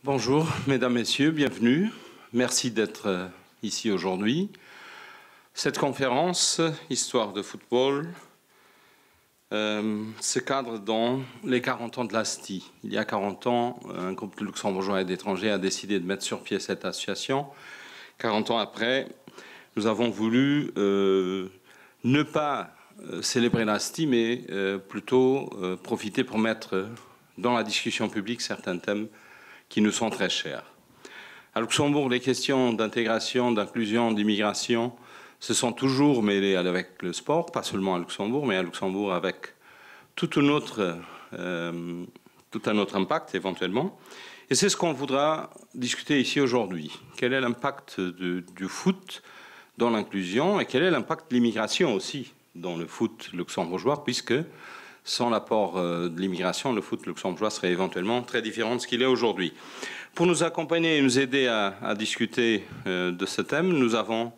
Bonjour, mesdames, messieurs, bienvenue. Merci d'être ici aujourd'hui. Cette conférence, Histoire de football, se cadre dans les 40 ans de l'ASTI. Il y a 40 ans, un groupe de luxembourgeois et d'étrangers a décidé de mettre sur pied cette association. 40 ans après, nous avons voulu ne pas célébrer l'ASTI, mais plutôt profiter pour mettre dans la discussion publique certains thèmes qui nous sont très chers. À Luxembourg, les questions d'intégration, d'inclusion, d'immigration se sont toujours mêlées avec le sport, pas seulement à Luxembourg, mais à Luxembourg avec tout un autre impact éventuellement. Et c'est ce qu'on voudra discuter ici aujourd'hui. Quel est l'impact du foot dans l'inclusion et quel est l'impact de l'immigration aussi dans le foot luxembourgeois, puisque sans l'apport de l'immigration, le foot luxembourgeois serait éventuellement très différent de ce qu'il est aujourd'hui. Pour nous accompagner et nous aider à discuter de ce thème, nous avons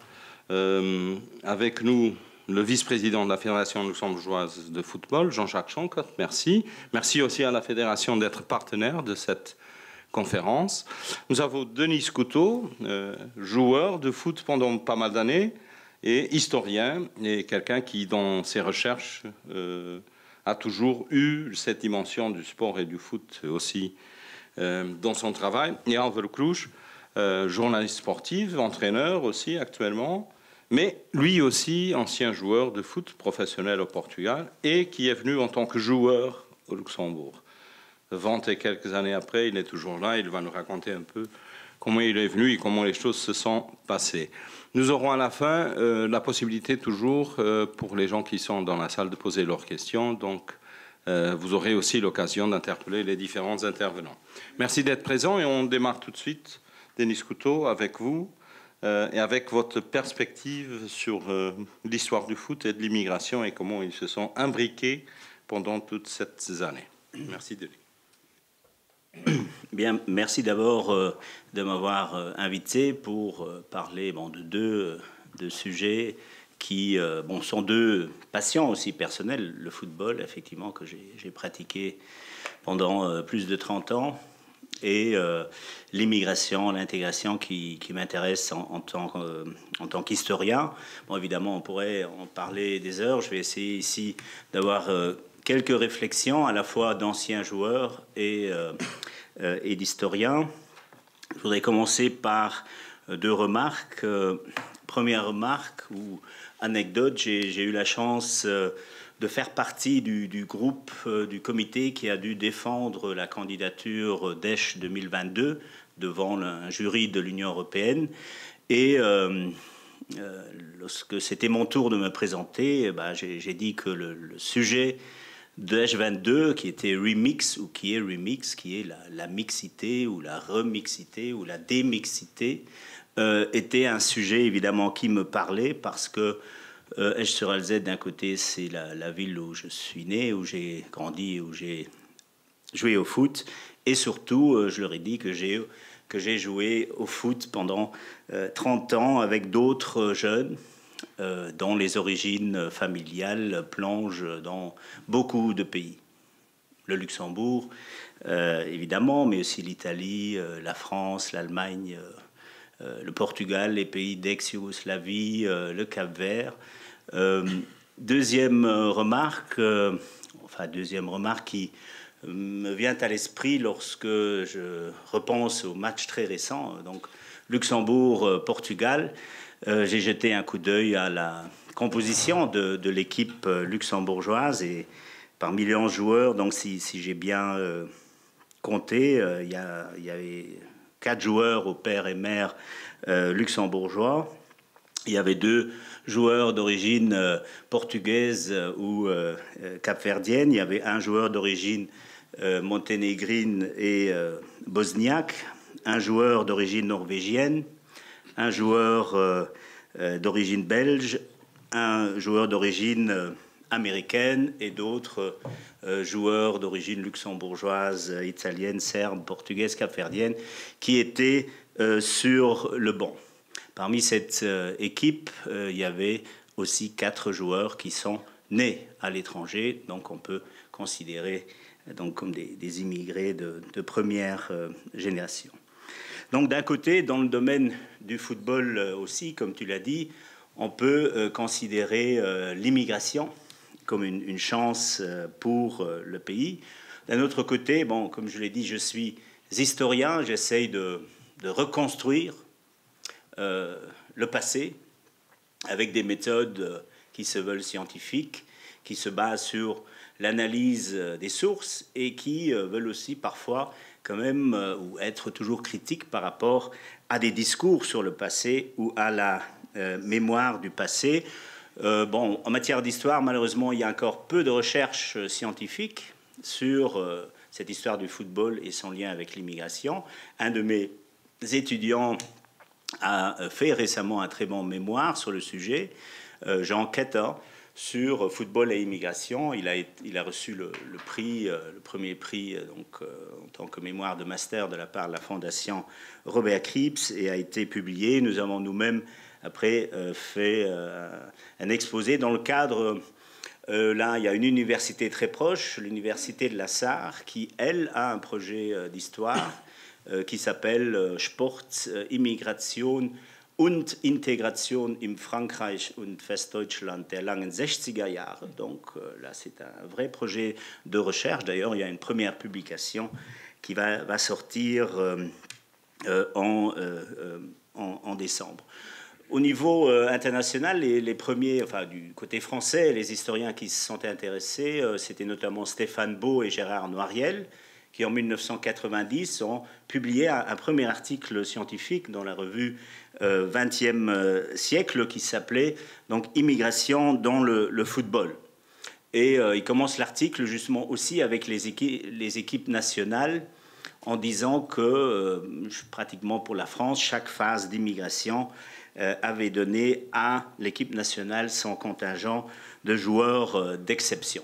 avec nous le vice-président de la Fédération luxembourgeoise de football, Jean-Jacques Schonkert, merci. Merci aussi à la Fédération d'être partenaire de cette conférence. Nous avons Denis Couteau, joueur de foot pendant pas mal d'années et historien, et quelqu'un qui, dans ses recherches, a toujours eu cette dimension du sport et du foot aussi dans son travail. Et Alvaro Cruz, journaliste sportif, entraîneur aussi actuellement, mais lui aussi ancien joueur de foot professionnel au Portugal et qui est venu en tant que joueur au Luxembourg. 20 et quelques années après, il est toujours là, il va nous raconter un peu comment il est venu et comment les choses se sont passées. Nous aurons à la fin la possibilité toujours pour les gens qui sont dans la salle de poser leurs questions, donc vous aurez aussi l'occasion d'interpeller les différents intervenants. Merci d'être présents et on démarre tout de suite, Denis Couteau, avec vous et avec votre perspective sur l'histoire du foot et de l'immigration et comment ils se sont imbriqués pendant toutes ces années. Merci Denis. Bien, merci d'abord de m'avoir invité pour parler de deux sujets qui sont deux passions aussi personnelles. Le football, effectivement, que j'ai pratiqué pendant plus de 30 ans, et l'immigration, l'intégration qui m'intéresse en tant qu'historien. Bon, évidemment, on pourrait en parler des heures. Je vais essayer ici d'avoir quelques réflexions, à la fois d'anciens joueurs et d'historiens. Je voudrais commencer par deux remarques. Première remarque ou anecdote, j'ai eu la chance de faire partie du groupe, du comité qui a dû défendre la candidature d'Esch 2022 devant un jury de l'Union européenne. Et lorsque c'était mon tour de me présenter, j'ai dit que le sujet de H22, qui était remix, ou qui est remix, qui est la mixité, ou la remixité, ou la démixité, était un sujet évidemment qui me parlait, parce que Esch-sur-Alzette, d'un côté, c'est la ville où je suis né, où j'ai grandi, où j'ai joué au foot, et surtout, je leur ai dit que j'ai joué au foot pendant 30 ans avec d'autres jeunes, dont les origines familiales plongent dans beaucoup de pays. Le Luxembourg, évidemment, mais aussi l'Italie, la France, l'Allemagne, le Portugal, les pays d'ex-Yougoslavie, le Cap-Vert. Deuxième remarque qui me vient à l'esprit lorsque je repense au match très récent, donc Luxembourg-Portugal. J'ai jeté un coup d'œil à la composition de l'équipe luxembourgeoise et parmi les 11 joueurs, donc si j'ai bien compté, il y avait 4 joueurs au père et mère luxembourgeois. Il y avait 2 joueurs d'origine portugaise ou capverdienne. Il y avait un joueur d'origine monténégrine et bosniaque, un joueur d'origine norvégienne, un joueur d'origine belge, un joueur d'origine américaine et d'autres joueurs d'origine luxembourgeoise, italienne, serbe, portugaise, capverdienne, qui étaient sur le banc. Parmi cette équipe, il y avait aussi 4 joueurs qui sont nés à l'étranger, donc on peut considérer donc comme des immigrés de première génération. Donc d'un côté, dans le domaine du football aussi, comme tu l'as dit, on peut considérer l'immigration comme une chance pour le pays. D'un autre côté, bon, comme je l'ai dit, je suis historien, j'essaye de reconstruire le passé avec des méthodes qui se veulent scientifiques, qui se basent sur l'analyse des sources et qui veulent aussi parfois quand même ou être toujours critiques par rapport à des discours sur le passé ou à la mémoire du passé. Bon, en matière d'histoire, malheureusement, il y a encore peu de recherches scientifiques sur cette histoire du football et son lien avec l'immigration. Un de mes étudiants a fait récemment un très bon mémoire sur le sujet, Jean Quetta, sur football et immigration. Il a reçu le prix, le premier prix donc, en tant que mémoire de master de la part de la Fondation Robert Cripps et a été publié. Nous avons nous-mêmes après fait un exposé dans le cadre... là, il y a une université très proche, l'université de la Sarre, qui, elle, a un projet d'histoire qui s'appelle Sport, Immigration und Integration im Frankreich und Westdeutschland der langen 60er Jahre. Donc là, c'est un vrai projet de recherche. D'ailleurs, il y a une première publication qui va sortir en décembre. Au niveau international, les premiers, enfin du côté français, les historiens qui se sont intéressés, c'était notamment Stéphane Beau et Gérard Noiriel, qui en 1990 ont publié un premier article scientifique dans la revue 20e siècle qui s'appelait donc Immigration dans le football. Et il commence l'article justement aussi avec les équipes nationales en disant que pratiquement pour la France, chaque phase d'immigration avait donné à l'équipe nationale son contingent de joueurs d'exception.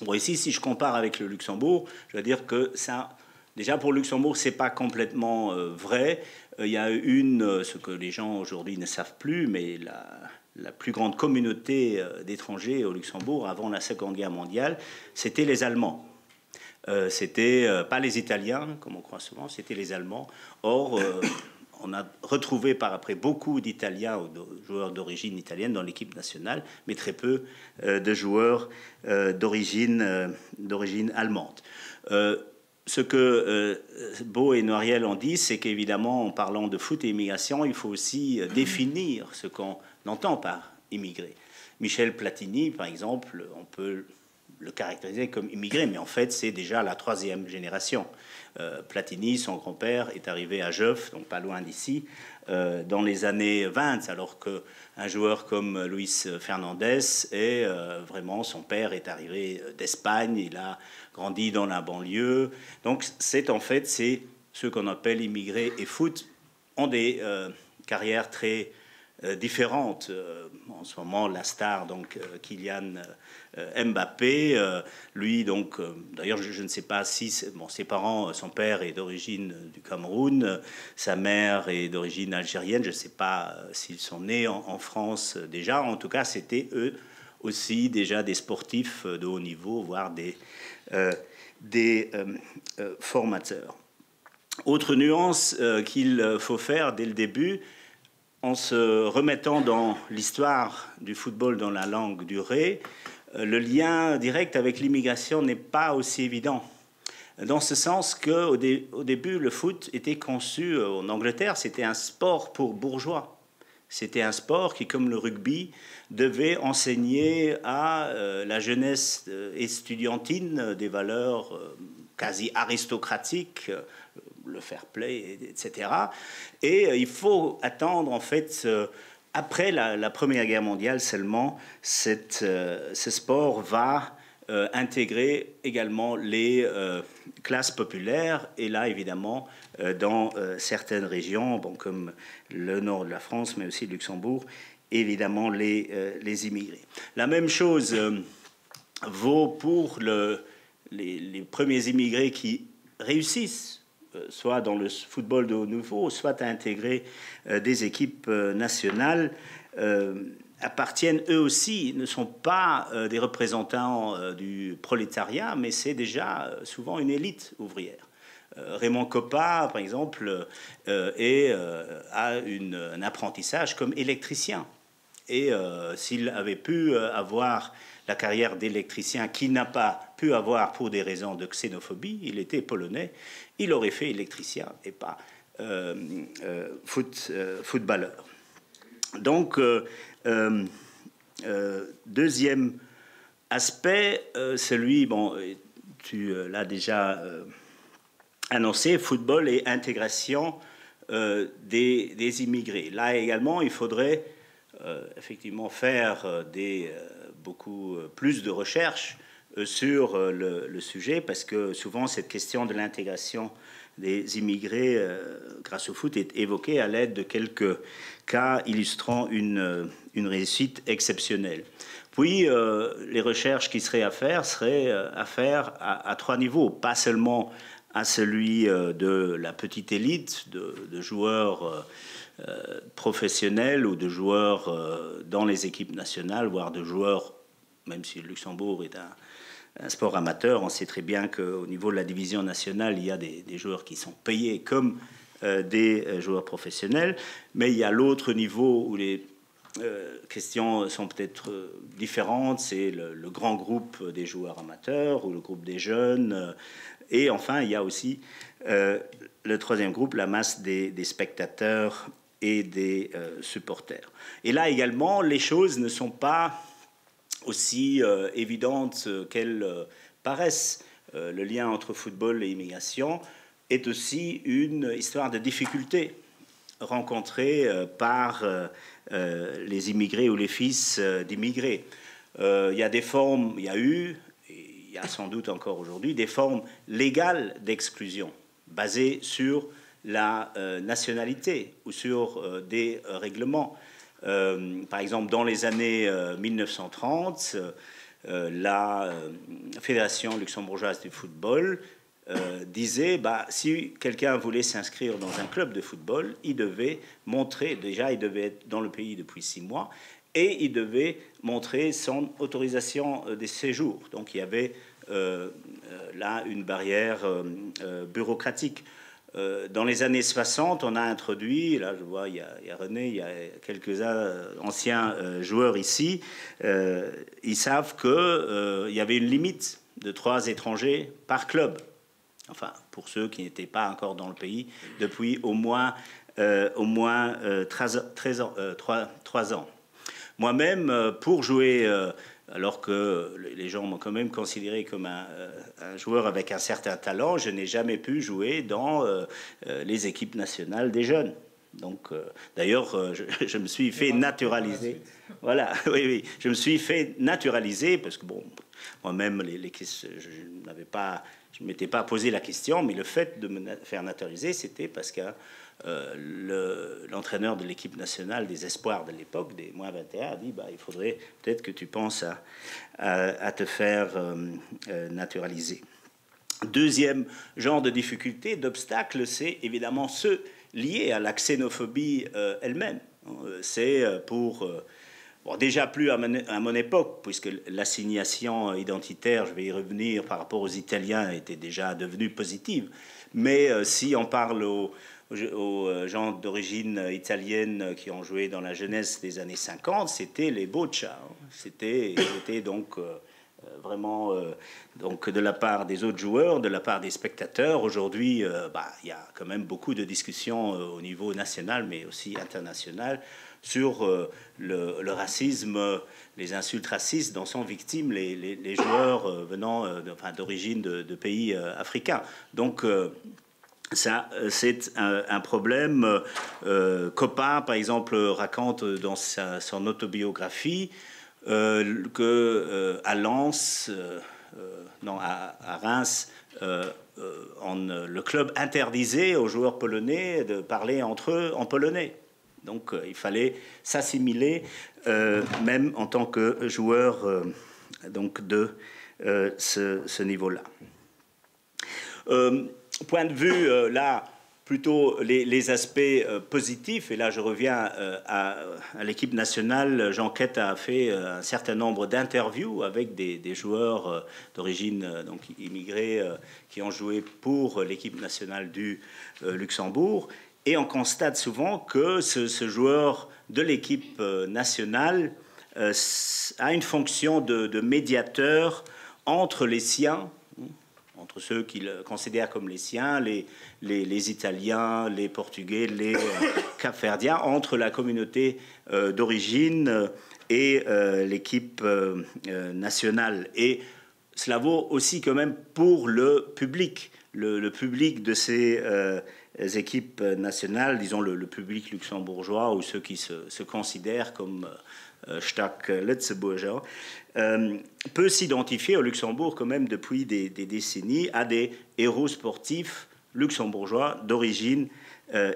Bon, ici, si je compare avec le Luxembourg, je veux dire que ça, déjà pour le Luxembourg, c'est pas complètement vrai. Il y a ce que les gens aujourd'hui ne savent plus, mais la plus grande communauté d'étrangers au Luxembourg avant la Seconde Guerre mondiale, c'était les Allemands. C'était pas les Italiens, comme on croit souvent, c'était les Allemands. Or, on a retrouvé par après beaucoup d'Italiens ou de joueurs d'origine italienne dans l'équipe nationale, mais très peu de joueurs d'origine allemande. Ce que Beau et Noiriel ont dit, c'est qu'évidemment, en parlant de foot et immigration, il faut aussi définir ce qu'on entend par immigré. Michel Platini, par exemple, on peut le caractériser comme immigré, mais en fait, c'est déjà la troisième génération. Platini, son grand-père, est arrivé à Jeuf, donc pas loin d'ici, dans les années 20, alors qu'un joueur comme Luis Fernandez vraiment, son père est arrivé d'Espagne, il a grandi dans la banlieue. Donc c'est ceux qu'on appelle immigrés et foot ont des carrières très différentes. En ce moment, la star, donc Kylian Mbappé, lui, donc, d'ailleurs, je ne sais pas si ses parents, son père est d'origine du Cameroun, sa mère est d'origine algérienne, je ne sais pas s'ils sont nés en France déjà. En tout cas, c'était eux aussi déjà des sportifs de haut niveau, voire des formateurs. Autre nuance qu'il faut faire dès le début, en se remettant dans l'histoire du football dans la langue du Ré, le lien direct avec l'immigration n'est pas aussi évident. Dans ce sens qu'au début, le foot était conçu en Angleterre, c'était un sport pour bourgeois. C'était un sport qui, comme le rugby, devait enseigner à la jeunesse estudiantine des valeurs quasi aristocratiques, le fair play, etc. Et il faut attendre, en fait, après la Première Guerre mondiale seulement, ce sport va intégrer également les classes populaires. Et là, évidemment, dans certaines régions, bon, comme le nord de la France, mais aussi le Luxembourg, évidemment, les immigrés. La même chose vaut pour les premiers immigrés qui réussissent soit dans le football de haut niveau, soit à intégrer des équipes nationales. appartiennent eux aussi, ne sont pas des représentants du prolétariat, mais c'est déjà souvent une élite ouvrière. Raymond Coppa, par exemple, a un apprentissage comme électricien. Et s'il avait pu avoir la carrière d'électricien qu'il n'a pas pu avoir pour des raisons de xénophobie, il était polonais, il aurait fait électricien et pas footballeur. Donc, deuxième aspect, celui, bon, tu l'as déjà annoncé, football et intégration des immigrés. Là également, il faudrait effectivement faire beaucoup plus de recherches sur le sujet, parce que souvent cette question de l'intégration des immigrés grâce au foot est évoquée à l'aide de quelques cas illustrant une réussite exceptionnelle. Puis les recherches qui seraient à faire à trois niveaux, pas seulement à celui de la petite élite de joueurs professionnels ou de joueurs dans les équipes nationales, voire de joueurs, même si le Luxembourg est un sport amateur, on sait très bien qu'au niveau de la division nationale, il y a des joueurs qui sont payés comme des joueurs professionnels, mais il y a l'autre niveau où les questions sont peut-être différentes, c'est le grand groupe des joueurs amateurs ou le groupe des jeunes, et enfin il y a aussi le troisième groupe, la masse des spectateurs et des supporters. Et là également, les choses ne sont pas aussi évidentes qu'elles paraissent. Le lien entre football et immigration est aussi une histoire de difficultés rencontrées par les immigrés ou les fils d'immigrés. Il y a des formes, il y a eu, et il y a sans doute encore aujourd'hui, des formes légales d'exclusion basées sur la nationalité ou sur des règlements. Par exemple, dans les années 1930, la Fédération luxembourgeoise du football disait si quelqu'un voulait s'inscrire dans un club de football, il devait montrer, déjà il devait être dans le pays depuis 6 mois, et il devait montrer son autorisation de séjour. Donc il y avait là une barrière bureaucratique. Dans les années 60, on a introduit, là je vois, il y a René, il y a quelques anciens joueurs ici, ils savent qu'il y avait une limite de 3 étrangers par club. Enfin, pour ceux qui n'étaient pas encore dans le pays depuis au moins 3 ans. Moi-même, pour jouer, alors que les gens m'ont quand même considéré comme un joueur avec un certain talent, je n'ai jamais pu jouer dans les équipes nationales des jeunes. Donc, d'ailleurs, je me suis fait naturaliser. Voilà, oui, je me suis fait naturaliser parce que, bon, moi-même, je ne m'étais pas posé la question, mais le fait de me faire naturaliser, c'était parce que l'entraîneur de l'équipe nationale des espoirs de l'époque, des moins 21, a dit il faudrait peut-être que tu penses à te faire naturaliser. Deuxième genre de difficulté, d'obstacle, c'est évidemment ceux liés à la xénophobie elle-même. C'est pour... déjà plus à mon époque, puisque l'assignation identitaire, je vais y revenir, par rapport aux Italiens, était déjà devenue positive. Mais si on parle aux gens d'origine italienne qui ont joué dans la jeunesse des années 50, c'était les boccia. C'était donc vraiment donc de la part des autres joueurs, de la part des spectateurs. Aujourd'hui, il y a quand même beaucoup de discussions au niveau national, mais aussi international, sur le racisme, les insultes racistes dont sont victimes les joueurs venant d'origine de pays africains. Donc, ça, c'est un problème. Coppa, par exemple, raconte dans son autobiographie qu'à Lens, à Reims, le club interdisait aux joueurs polonais de parler entre eux en polonais. Donc il fallait s'assimiler, même en tant que joueur donc de ce niveau-là. Point de vue, là, plutôt les aspects positifs. Et là, je reviens à l'équipe nationale. Jean-Quette a fait un certain nombre d'interviews avec des joueurs d'origine donc immigrée qui ont joué pour l'équipe nationale du Luxembourg. Et on constate souvent que ce joueur de l'équipe nationale a une fonction de médiateur entre les siens, entre ceux qu'il considère comme les siens, les Italiens, les Portugais, les Cap-Verdiens, entre la communauté d'origine et l'équipe nationale. Et cela vaut aussi quand même pour le public. Le public de ces équipes nationales, disons le public luxembourgeois ou ceux qui se considèrent comme Stark Lutzeburger, peut s'identifier au Luxembourg quand même depuis des décennies à des héros sportifs luxembourgeois d'origine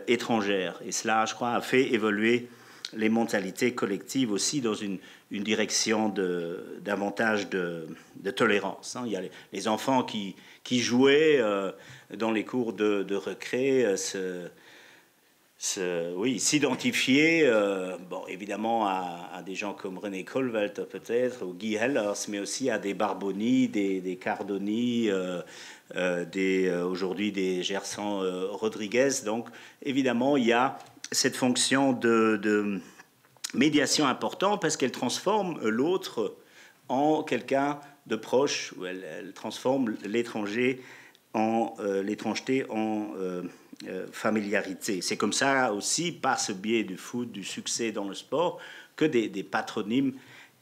étrangère. Et cela, je crois, a fait évoluer les mentalités collectives aussi dans une direction davantage de tolérance. Il y a les enfants qui jouaient dans les cours de récré, s'identifier, bon, évidemment à des gens comme René Colwelt peut-être, ou Guy Hellers, mais aussi à des Barboni, des Cardoni, aujourd'hui des Gerson Rodriguez. Donc évidemment, il y a cette fonction de médiation importante parce qu'elle transforme l'autre en quelqu'un de proche, ou elle transforme l'étrangeté en familiarité. C'est comme ça aussi, par ce biais du foot, du succès dans le sport, que des patronymes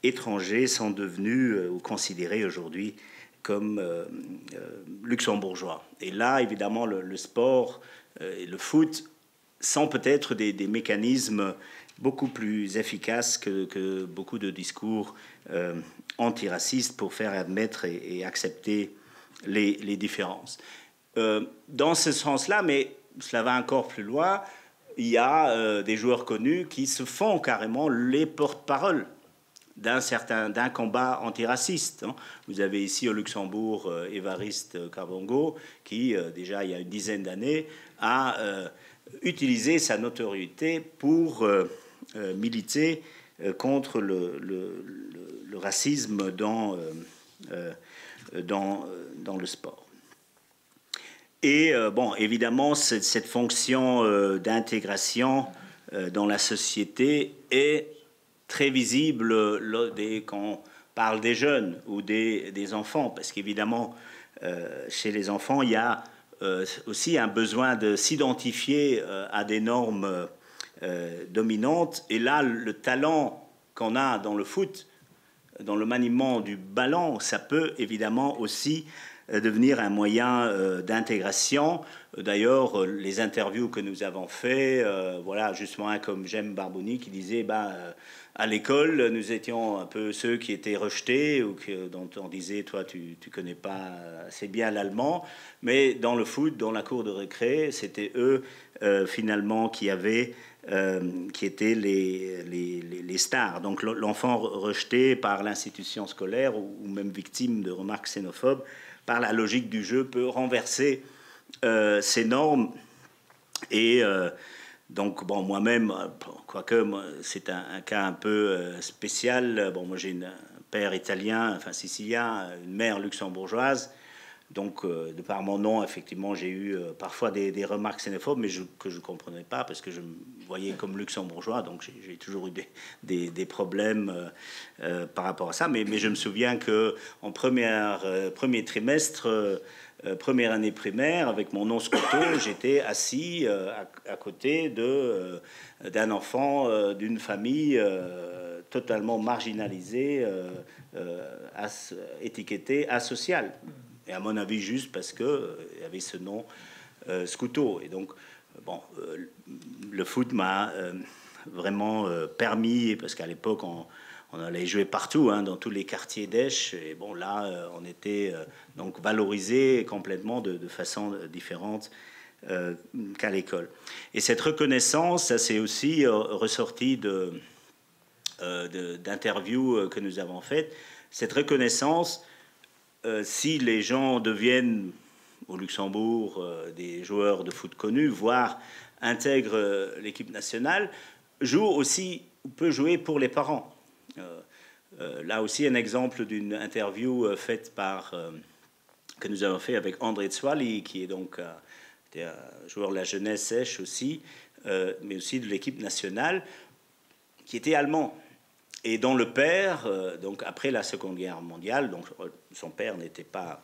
étrangers sont devenus ou considérés aujourd'hui comme luxembourgeois. Et là, évidemment, le sport et le foot sont peut-être des mécanismes beaucoup plus efficaces que beaucoup de discours antiracistes pour faire admettre et accepter les différences. Dans ce sens-là, mais cela va encore plus loin, il y a des joueurs connus qui se font carrément les porte-parole d'un combat antiraciste. Vous avez ici au Luxembourg Évariste Carbongo qui, déjà il y a une dizaine d'années, a utilisé sa notoriété pour militer contre le racisme dans le sport. Et bon, évidemment, cette fonction d'intégration dans la société est très visible quand on parle des jeunes ou des enfants, parce qu'évidemment, chez les enfants, il y a aussi un besoin de s'identifier à des normes dominantes. Et là, le talent qu'on a dans le foot, dans le maniement du ballon, ça peut évidemment aussi devenir un moyen d'intégration. D'ailleurs, les interviews que nous avons fait, voilà, justement un comme Jem Barboni qui disait à l'école, nous étions un peu ceux qui étaient rejetés ou dont on disait, toi, tu connais pas assez bien l'allemand. Mais dans le foot, dans la cour de récré, c'était eux, finalement, qui étaient les stars. Donc l'enfant rejeté par l'institution scolaire ou même victime de remarques xénophobes, par la logique du jeu, peut renverser ces normes. Et donc, bon, moi-même, quoique c'est un cas un peu spécial, bon, moi j'ai un père italien, enfin sicilien, une mère luxembourgeoise. Donc, de par mon nom, effectivement, j'ai eu parfois des remarques xénophobes, mais que je ne comprenais pas parce que je me voyais comme luxembourgeois. Donc, j'ai toujours eu des problèmes par rapport à ça. Mais je me souviens qu'en premier trimestre, première année primaire, avec mon nom Scotto, j'étais assis à côté d'un enfant d'une famille totalement marginalisée, étiquetée asociale. Et à mon avis, juste parce qu'il y avait ce nom Scouto. Et donc, bon, le foot m'a vraiment permis, parce qu'à l'époque, on allait jouer partout, dans tous les quartiers d'Esch. Et bon, là, on était donc valorisé complètement de façon différente qu'à l'école. Et cette reconnaissance, ça s'est aussi ressorti d'interviews que nous avons faites. Cette reconnaissance, si les gens deviennent au Luxembourg des joueurs de foot connus, voire intègre l'équipe nationale, joue aussi, peut jouer pour les parents. Là aussi, un exemple d'une interview faite que nous avons fait avec André Zwali, qui est donc un joueur de la jeunesse sèche aussi, mais aussi de l'équipe nationale, qui était allemand. Et dont le père, donc après la Seconde Guerre mondiale, donc son père n'était pas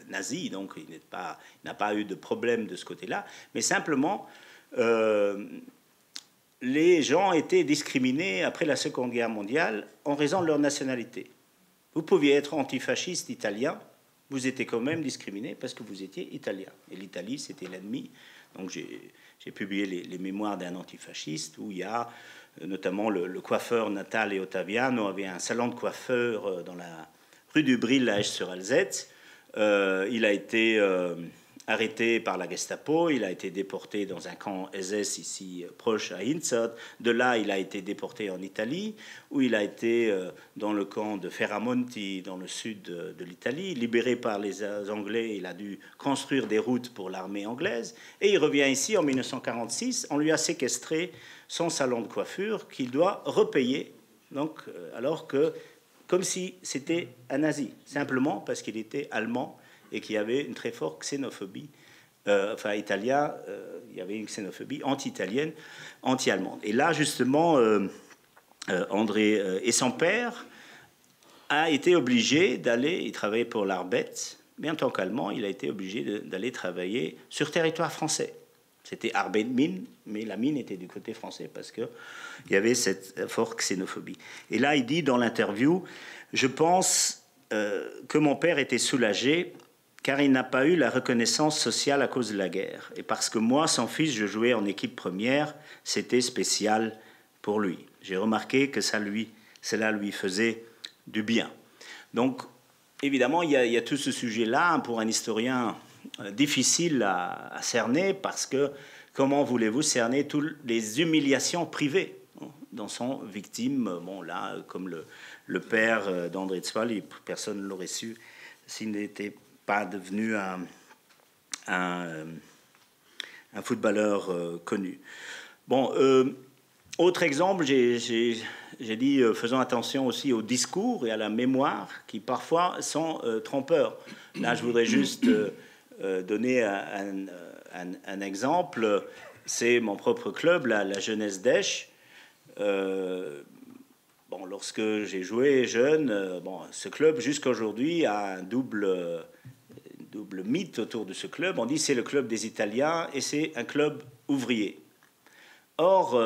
nazi, donc il n'a pas eu de problème de ce côté-là, mais simplement les gens étaient discriminés après la Seconde Guerre mondiale en raison de leur nationalité. Vous pouviez être antifasciste italien, vous étiez quand même discriminé parce que vous étiez italien. Et l'Italie, c'était l'ennemi. Donc j'ai publié les mémoires d'un antifasciste où il y a notamment le coiffeur Natale Ottaviano avait un salon de coiffeur dans la rue du Brill à Esch-sur-Alzette. Il a été arrêté par la Gestapo, il a été déporté dans un camp SS ici proche à Inzot. De là, il a été déporté en Italie, où il a été dans le camp de Ferramonti, dans le sud de l'Italie. Libéré par les Anglais, il a dû construire des routes pour l'armée anglaise. Et il revient ici en 1946, on lui a séquestré son salon de coiffure qu'il doit repayer, donc, alors que, comme si c'était un nazi, simplement parce qu'il était allemand et qu'il y avait une très forte xénophobie, italien, il y avait une xénophobie anti-italienne, anti-allemande. Et là, justement, André et son père a été obligé d'aller, il travaillait pour l'Arbet, mais en tant qu'Allemand, il a été obligé d'aller travailler sur territoire français. C'était Arbeit Mine, mais la mine était du côté français parce qu'il y avait cette forte xénophobie. Et là, il dit dans l'interview, je pense que mon père était soulagé car il n'a pas eu la reconnaissance sociale à cause de la guerre. Et parce que moi, son fils, je jouais en équipe première, c'était spécial pour lui. J'ai remarqué que cela lui faisait du bien. Donc, évidemment, il y a tout ce sujet-là pour un historien difficile à cerner, parce que comment voulez-vous cerner toutes les humiliations privées dont sont victimes, bon là, comme le père d'André Zwali, personne ne l'aurait su s'il n'était pas devenu un footballeur connu. Bon, autre exemple, j'ai dit, faisons attention aussi au discours et à la mémoire qui parfois sont trompeurs. Là, je voudrais juste donner un exemple. C'est mon propre club, la jeunesse d'Esch. Lorsque j'ai joué jeune, ce club jusqu'à aujourd'hui a un double mythe autour de ce club. On dit c'est le club des Italiens et c'est un club ouvrier. Or,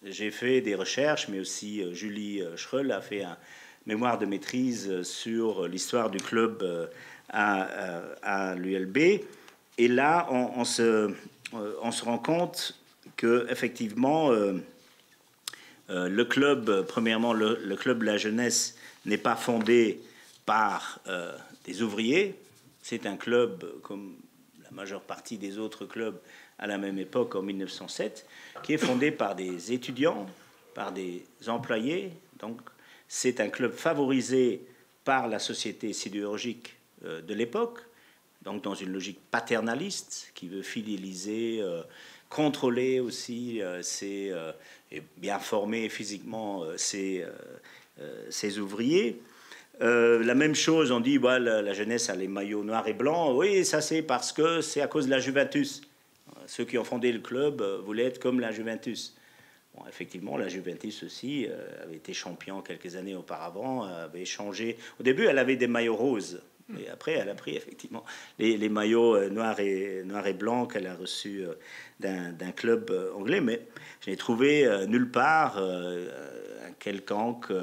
j'ai fait des recherches, mais aussi Julie Schreul a fait un mémoire de maîtrise sur l'histoire du club à l'ULB. Et là, on se rend compte qu'effectivement, le club, premièrement, le club de la jeunesse n'est pas fondé par des ouvriers. C'est un club, comme la majeure partie des autres clubs à la même époque, en 1907, qui est fondé par des étudiants, par des employés. Donc, c'est un club favorisé par la société sidérurgique de l'époque, donc dans une logique paternaliste qui veut fidéliser, contrôler aussi et bien former physiquement ses ouvriers. La même chose, on dit la jeunesse a les maillots noirs et blancs. Oui, ça c'est parce que c'est à cause de la Juventus. Ceux qui ont fondé le club voulaient être comme la Juventus. Bon, effectivement, la Juventus aussi avait été champion quelques années auparavant, avait changé. Au début, elle avait des maillots roses. Et après, elle a pris effectivement les maillots noirs et blancs qu'elle a reçus d'un club anglais. Mais je n'ai trouvé nulle part un quelconque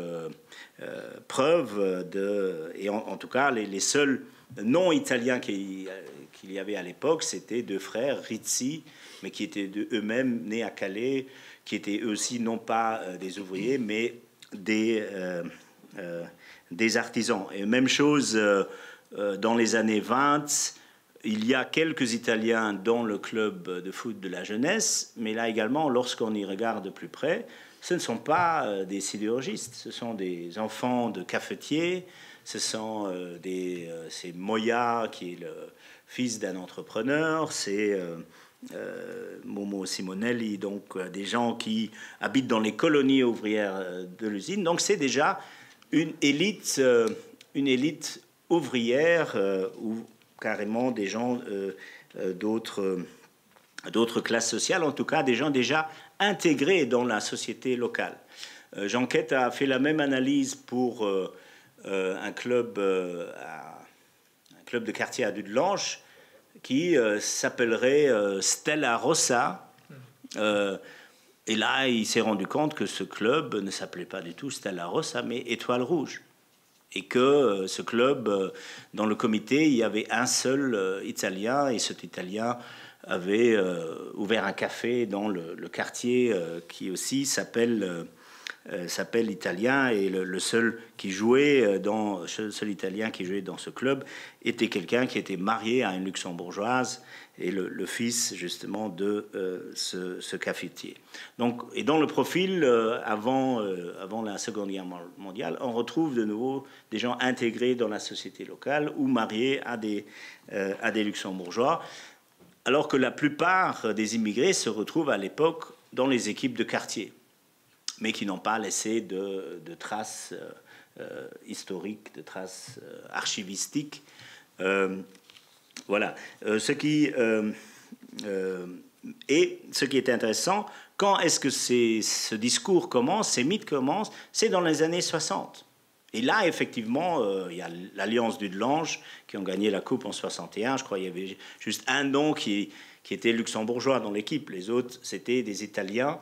preuve de... Et en tout cas, les seuls non-italiens qu'il y avait à l'époque, c'était deux frères, Rizzi, mais qui étaient eux-mêmes nés à Calais, qui étaient eux aussi non pas des ouvriers, mais des artisans. Et même chose... dans les années 20, il y a quelques Italiens dans le club de foot de la jeunesse, mais là également, lorsqu'on y regarde de plus près, ce ne sont pas des sidérurgistes, ce sont des enfants de cafetiers, c'est Moya qui est le fils d'un entrepreneur, c'est Momo Simonelli, donc des gens qui habitent dans les colonies ouvrières de l'usine. Donc c'est déjà une élite ouvrière ou carrément des gens d'autres classes sociales, en tout cas des gens déjà intégrés dans la société locale. Jeanquette a fait la même analyse pour un club de quartier à Dudelange qui s'appellerait Stella Rossa. Et là, il s'est rendu compte que ce club ne s'appelait pas du tout Stella Rossa, mais Étoile Rouge. Et que ce club, dans le comité, il y avait un seul Italien, et cet Italien avait ouvert un café dans le quartier qui aussi s'appelle Italien, et le seul qui jouait seul Italien qui jouait dans ce club était quelqu'un qui était marié à une luxembourgeoise et le fils justement de ce cafetier. Donc, et dans le profil avant la Seconde Guerre mondiale, on retrouve de nouveau des gens intégrés dans la société locale ou mariés à des luxembourgeois, alors que la plupart des immigrés se retrouvent à l'époque dans les équipes de quartier, mais qui n'ont pas laissé de traces historiques, de traces archivistiques. Voilà. Ce qui est intéressant, quand est-ce que ce discours commence, ces mythes commencent? C'est dans les années 60. Et là, effectivement, il y a l'Alliance Dudelange qui ont gagné la Coupe en 61. Je crois qu'il y avait juste un nom qui était luxembourgeois dans l'équipe. Les autres, c'était des Italiens.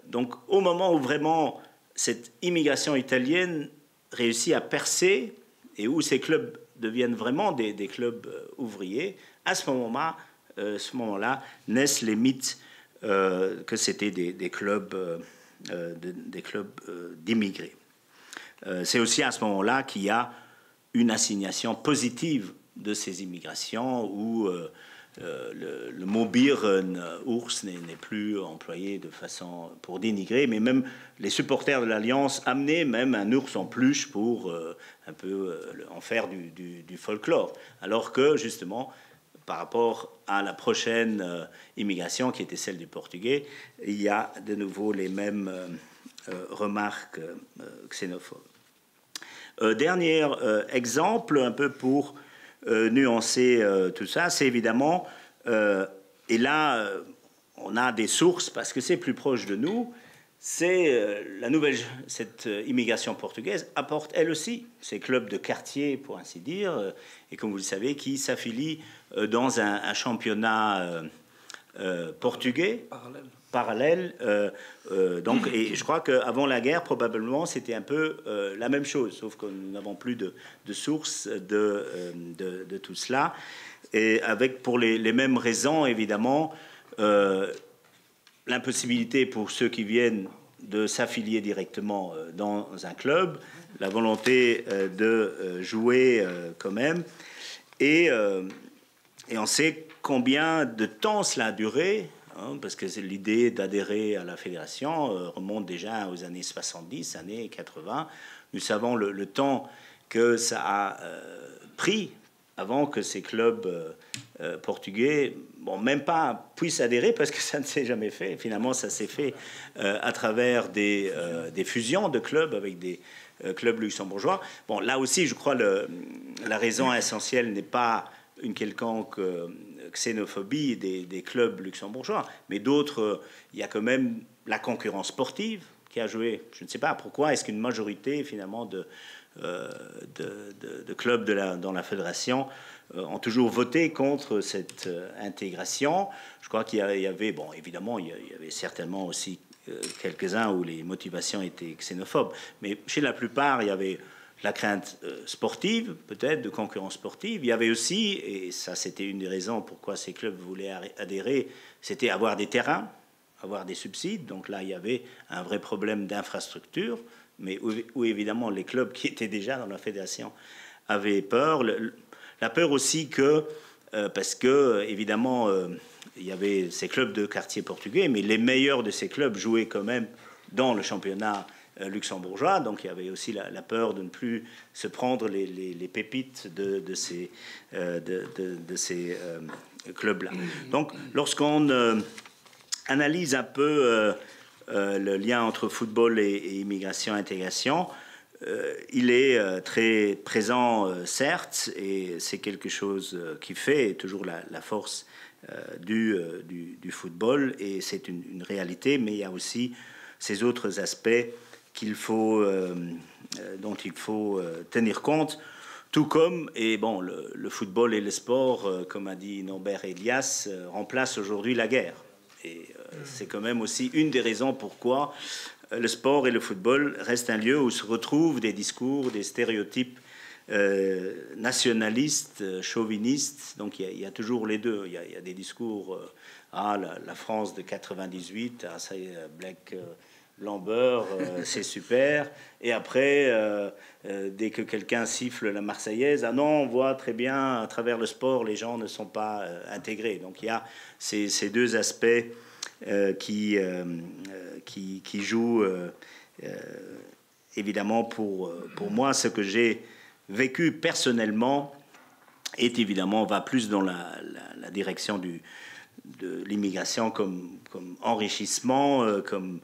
Donc, au moment où vraiment cette immigration italienne réussit à percer et où ces clubs deviennent vraiment des clubs ouvriers, à ce moment-là naissent les mythes que c'était des clubs d'immigrés. C'est aussi à ce moment-là qu'il y a une assignation positive de ces immigrations où le mot Bieren, ours, n'est plus employé de façon pour dénigrer, mais même les supporters de l'Alliance amenaient même un ours en peluche pour un peu en faire du folklore. Alors que, justement, par rapport à la prochaine immigration, qui était celle du portugais, il y a de nouveau les mêmes remarques xénophobes. Dernier exemple, un peu pour nuancer tout ça, c'est évidemment, et là on a des sources parce que c'est plus proche de nous, c'est cette immigration portugaise apporte elle aussi ces clubs de quartier, pour ainsi dire, et comme vous le savez, qui s'affilient dans un championnat portugais parallèle. Donc, et je crois qu'avant la guerre, probablement, c'était un peu la même chose, sauf que nous n'avons plus de sources de tout cela. Et avec, pour les mêmes raisons, évidemment, l'impossibilité pour ceux qui viennent de s'affilier directement dans un club, la volonté de jouer quand même. Et on sait combien de temps cela a duré, parce que l'idée d'adhérer à la fédération remonte déjà aux années 70, années 80. Nous savons le temps que ça a pris avant que ces clubs portugais, même pas puissent adhérer, parce que ça ne s'est jamais fait. Finalement, ça s'est fait à travers des fusions de clubs avec des clubs luxembourgeois. Bon, là aussi, je crois la raison essentielle n'est pas une quelconque xénophobie des clubs luxembourgeois, mais d'autres, il y a quand même la concurrence sportive qui a joué. Je ne sais pas pourquoi est-ce qu'une majorité finalement de clubs dans la fédération ont toujours voté contre cette intégration. Je crois qu'il y avait, bon, évidemment, il y avait certainement aussi quelques-uns où les motivations étaient xénophobes, mais chez la plupart, il y avait la crainte sportive, peut-être, de concurrence sportive. Il y avait aussi, et ça c'était une des raisons pourquoi ces clubs voulaient adhérer, c'était avoir des terrains, avoir des subsides. Donc là, il y avait un vrai problème d'infrastructure, mais où évidemment les clubs qui étaient déjà dans la fédération avaient peur. La peur aussi que, parce que évidemment, il y avait ces clubs de quartier portugais, mais les meilleurs de ces clubs jouaient quand même dans le championnat luxembourgeois. Donc il y avait aussi la peur de ne plus se prendre les pépites de ces clubs-là. Donc lorsqu'on analyse un peu le lien entre football et immigration-intégration, il est très présent, certes, et c'est quelque chose qui fait toujours la force du football, et c'est une réalité, mais il y a aussi ces autres aspects dont il faut tenir compte, tout comme, et bon, le football et le sport, comme a dit Norbert Elias, remplacent aujourd'hui la guerre. Et c'est quand même aussi une des raisons pourquoi le sport et le football restent un lieu où se retrouvent des discours, des stéréotypes nationalistes, chauvinistes. Donc il y a toujours les deux. Il y a des discours, la France de 98, ça y est, Black Lambert, c'est super. Et après, dès que quelqu'un siffle la Marseillaise, ah non, on voit très bien à travers le sport, les gens ne sont pas intégrés. Donc il y a ces deux aspects qui jouent évidemment pour moi. Ce que j'ai vécu personnellement va plus dans la direction de l'immigration comme enrichissement, comme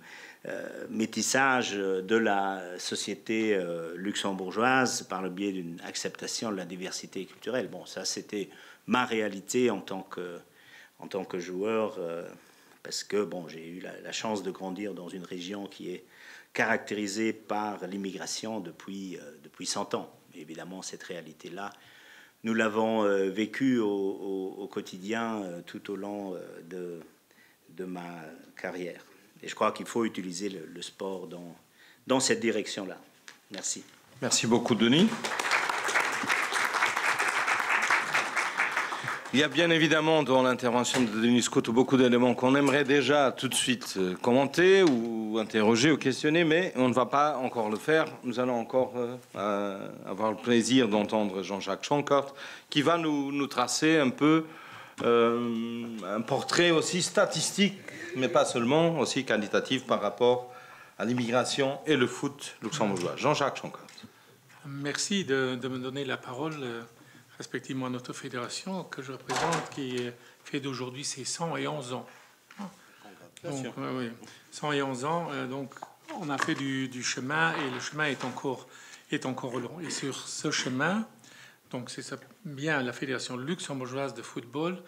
métissage de la société luxembourgeoise par le biais d'une acceptation de la diversité culturelle. Bon, ça c'était ma réalité en tant que joueur, parce que bon, j'ai eu la chance de grandir dans une région qui est caractérisée par l'immigration depuis 100 ans. Et évidemment, cette réalité-là, nous l'avons vécue au quotidien tout au long de ma carrière. Et je crois qu'il faut utiliser le sport dans cette direction-là. Merci. Merci beaucoup, Denis. Il y a bien évidemment dans l'intervention de Denis Scott beaucoup d'éléments qu'on aimerait déjà tout de suite commenter ou interroger ou questionner, mais on ne va pas encore le faire. Nous allons encore avoir le plaisir d'entendre Jean-Jacques Schonckert qui va nous tracer un peu un portrait aussi statistique, mais pas seulement, aussi qualitatif par rapport à l'immigration et le foot luxembourgeois. Jean-Jacques Schonckert. Merci de me donner la parole, respectivement à notre fédération que je représente, qui fait d'aujourd'hui ses 111 ans. Donc, oui, 111 ans. Donc, on a fait du chemin et le chemin est encore long. Et sur ce chemin, donc c'est bien la fédération luxembourgeoise de football,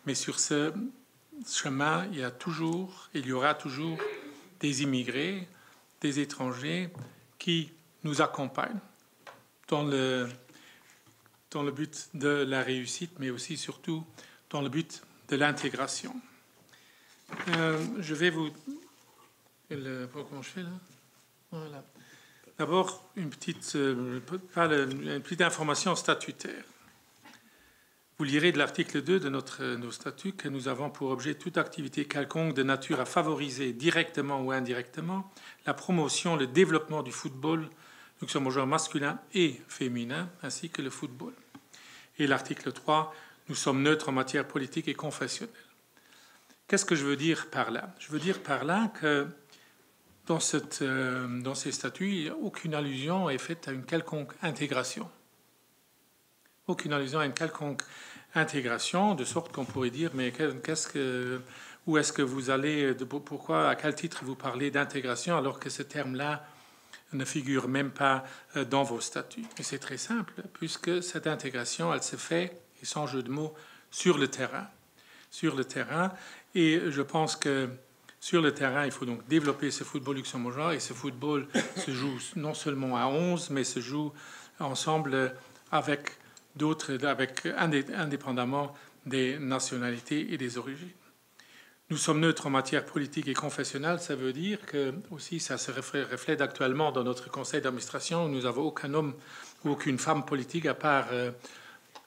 mais sur ce chemin, il y aura toujours des immigrés, des étrangers qui nous accompagnent dans le but de la réussite, mais aussi surtout dans le but de l'intégration. Je vais vous... Comment je fais là? Voilà. D'abord, une petite information statutaire. Vous lirez de l'article 2 de nos statuts que nous avons pour objet toute activité quelconque de nature à favoriser directement ou indirectement la promotion, le développement du football luxembourgeois masculin et féminin, ainsi que le football. Et l'article 3, nous sommes neutres en matière politique et confessionnelle. Qu'est-ce que je veux dire par là? Je veux dire par là que dans ces statuts, aucune allusion est faite à une quelconque intégration. Aucune allusion à une quelconque intégration, de sorte qu'on pourrait dire, mais où est-ce que vous allez, pourquoi, à quel titre vous parlez d'intégration alors que ce terme-là ne figure même pas dans vos statuts. Et c'est très simple, puisque cette intégration, elle se fait, et sans jeu de mots, sur le terrain. Sur le terrain. Et je pense que sur le terrain, il faut donc développer ce football luxembourgeois. Et ce football se joue non seulement à 11, mais se joue ensemble avec d'autres, indépendamment des nationalités et des origines. Nous sommes neutres en matière politique et confessionnelle. Ça veut dire que aussi ça se reflète actuellement dans notre conseil d'administration où nous n'avons aucun homme ou aucune femme politique à part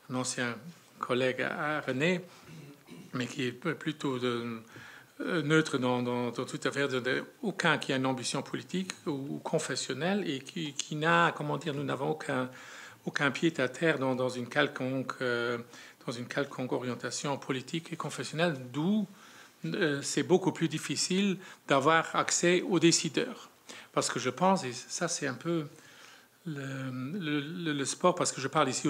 un ancien collègue à René, mais qui est plutôt neutre dans toute affaire. Aucun qui a une ambition politique ou confessionnelle et qui n'a, comment dire, nous n'avons aucun pied à terre dans une quelconque orientation politique et confessionnelle, d'où c'est beaucoup plus difficile d'avoir accès aux décideurs. Parce que je pense, et ça c'est un peu le sport, parce que je parle ici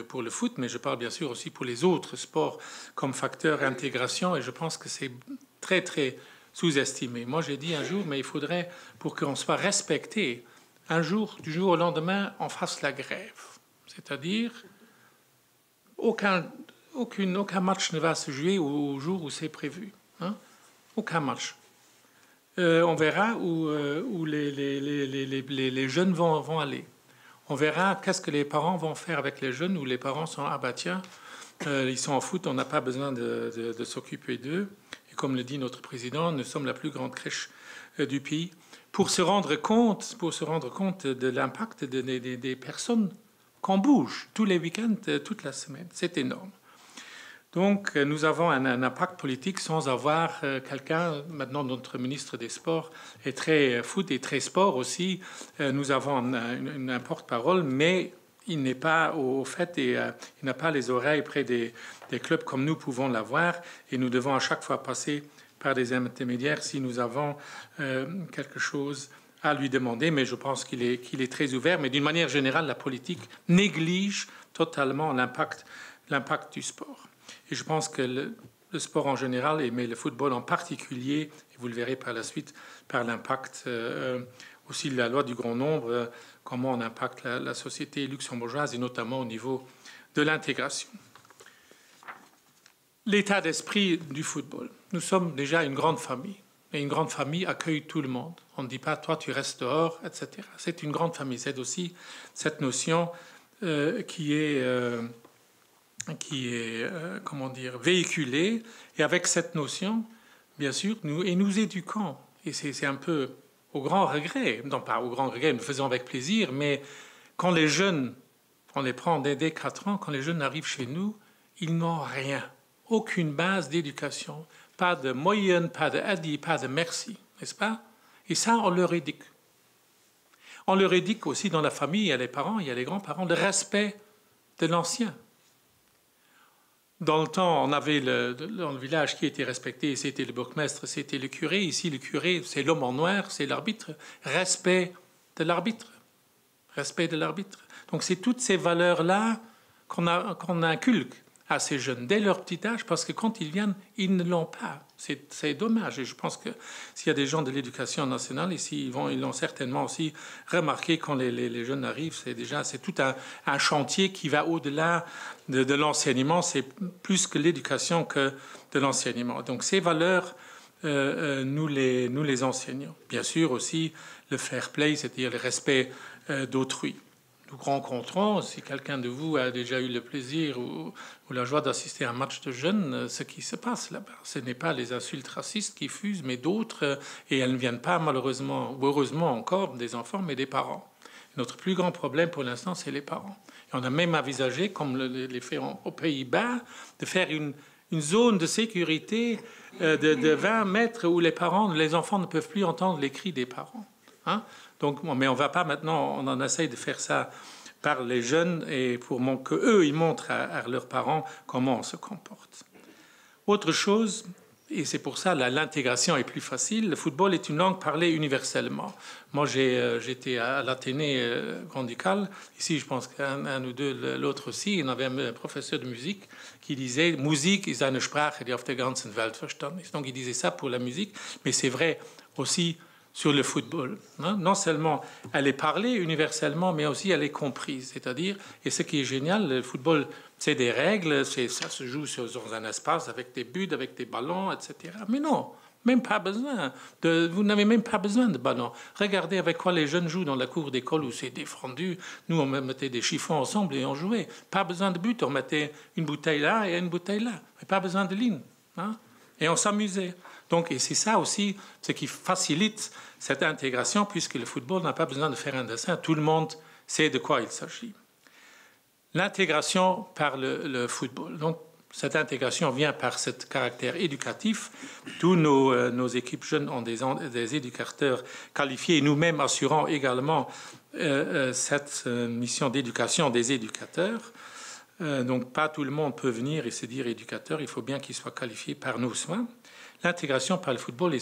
pour le foot, mais je parle bien sûr aussi pour les autres sports comme facteur intégration, et je pense que c'est très très sous-estimé. Moi j'ai dit un jour, mais il faudrait, pour qu'on soit respecté, un jour, du jour au lendemain, on fasse la grève. C'est-à-dire, aucun match ne va se jouer au jour où c'est prévu. Hein? Aucun match. On verra où les jeunes vont aller. On verra qu'est-ce que les parents vont faire avec les jeunes, où les parents sont ah bah tiens, ils sont en foot, on n'a pas besoin de s'occuper d'eux. Et comme le dit notre président, nous sommes la plus grande crèche du pays. Pour se rendre compte de l'impact des personnes qu'on bouge tous les week-ends, toute la semaine, c'est énorme. Donc, nous avons un impact politique sans avoir quelqu'un. Maintenant, notre ministre des Sports est très foot et très sport aussi. Nous avons un porte-parole, mais il n'est pas au fait et il n'a pas les oreilles près des clubs comme nous pouvons l'avoir. Et nous devons à chaque fois passer par des intermédiaires si nous avons quelque chose à lui demander. Mais je pense qu'il est très ouvert. Mais d'une manière générale, la politique néglige totalement l'impact du sport. Et je pense que le sport en général, mais le football en particulier, et vous le verrez par la suite, par l'impact aussi de la loi du grand nombre, comment on impacte la société luxembourgeoise, et notamment au niveau de l'intégration. L'état d'esprit du football. Nous sommes déjà une grande famille, et une grande famille accueille tout le monde. On ne dit pas, toi, tu restes dehors, etc. C'est une grande famille. C'est aussi cette notion qui est comment dire, véhiculée. Et avec cette notion, bien sûr, nous éduquons. Et c'est un peu au grand regret, non pas au grand regret, nous le faisons avec plaisir, mais quand les jeunes, on les prend dès 4 ans, quand les jeunes arrivent chez nous, ils n'ont rien. Aucune base d'éducation. Pas de moyenne, pas de adi, pas de merci, n'est-ce pas? Et ça, on leur éduque. On leur éduque aussi dans la famille, il y a les parents, il y a les grands-parents, le respect de l'ancien. Dans le temps, on avait dans le village qui était respecté, c'était le bourgmestre, c'était le curé. Ici, le curé, c'est l'homme en noir, c'est l'arbitre. Respect de l'arbitre. Respect de l'arbitre. Donc, c'est toutes ces valeurs-là qu'on inculque à ces jeunes dès leur petit âge, parce que quand ils viennent, ils ne l'ont pas. C'est dommage. Et je pense que s'il y a des gens de l'éducation nationale ici, ils l'ont certainement aussi remarqué quand les jeunes arrivent. C'est tout un chantier qui va au-delà de l'enseignement. C'est plus que l'éducation que de l'enseignement. Donc ces valeurs, nous les enseignons. Bien sûr aussi le fair play, c'est-à-dire le respect d'autrui. Nous rencontrons, si quelqu'un de vous a déjà eu le plaisir ou la joie d'assister à un match de jeunes, ce qui se passe là-bas. Ce n'est pas les insultes racistes qui fusent, mais d'autres, et elles ne viennent pas malheureusement, ou heureusement encore, des enfants, mais des parents. Notre plus grand problème pour l'instant, c'est les parents. Et on a même envisagé, comme les fait aux Pays-Bas, de faire une zone de sécurité de 20 mètres où les enfants ne peuvent plus entendre les cris des parents. Hein? Donc, mais on ne va pas maintenant, on en essaye de faire ça par les jeunes et pour qu'eux, ils montrent à leurs parents comment on se comporte. Autre chose, et c'est pour ça l'intégration est plus facile, le football est une langue parlée universellement. Moi, j'étais à l'Athénée Grand Ducal. Ici, je pense qu'un ou deux, l'autre aussi, il y avait un professeur de musique qui disait « Musik ist eine Sprache, die auf der ganzen Welt verstanden ist ». Donc, il disait ça pour la musique, mais c'est vrai aussi sur le football. Non seulement elle est parlée universellement, mais aussi elle est comprise. C'est-à-dire, et ce qui est génial, le football, c'est des règles, ça se joue dans un espace avec des buts, avec des ballons, etc. Mais non, même pas besoin. Vous n'avez même pas besoin de ballons. Regardez avec quoi les jeunes jouent dans la cour d'école où c'est défendu. Nous, on mettait des chiffons ensemble et on jouait. Pas besoin de but, on mettait une bouteille là et une bouteille là. Mais pas besoin de ligne. Hein? Et on s'amusait. Donc, et c'est ça aussi ce qui facilite cette intégration, puisque le football n'a pas besoin de faire un dessin. Tout le monde sait de quoi il s'agit. L'intégration par le football. Donc, cette intégration vient par ce caractère éducatif. Tous nos équipes jeunes ont des éducateurs qualifiés. Nous-mêmes assurons également cette mission d'éducation des éducateurs. Donc, pas tout le monde peut venir et se dire éducateur. Il faut bien qu'il soit qualifié par nos soins. L'intégration par le football, et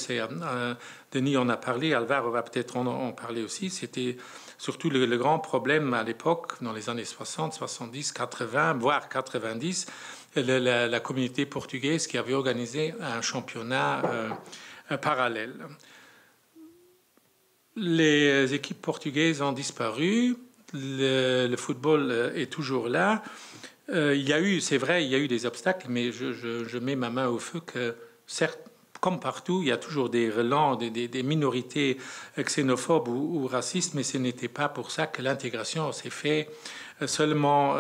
Denis en a parlé, Alvaro va peut-être en parler aussi, c'était surtout le grand problème à l'époque, dans les années 60, 70, 80, voire 90, la communauté portugaise qui avait organisé un championnat parallèle. Les équipes portugaises ont disparu, le football est toujours là. C'est vrai, il y a eu des obstacles, mais je mets ma main au feu que, certes, comme partout, il y a toujours des relents, des minorités xénophobes ou racistes, mais ce n'était pas pour ça que l'intégration s'est faite seulement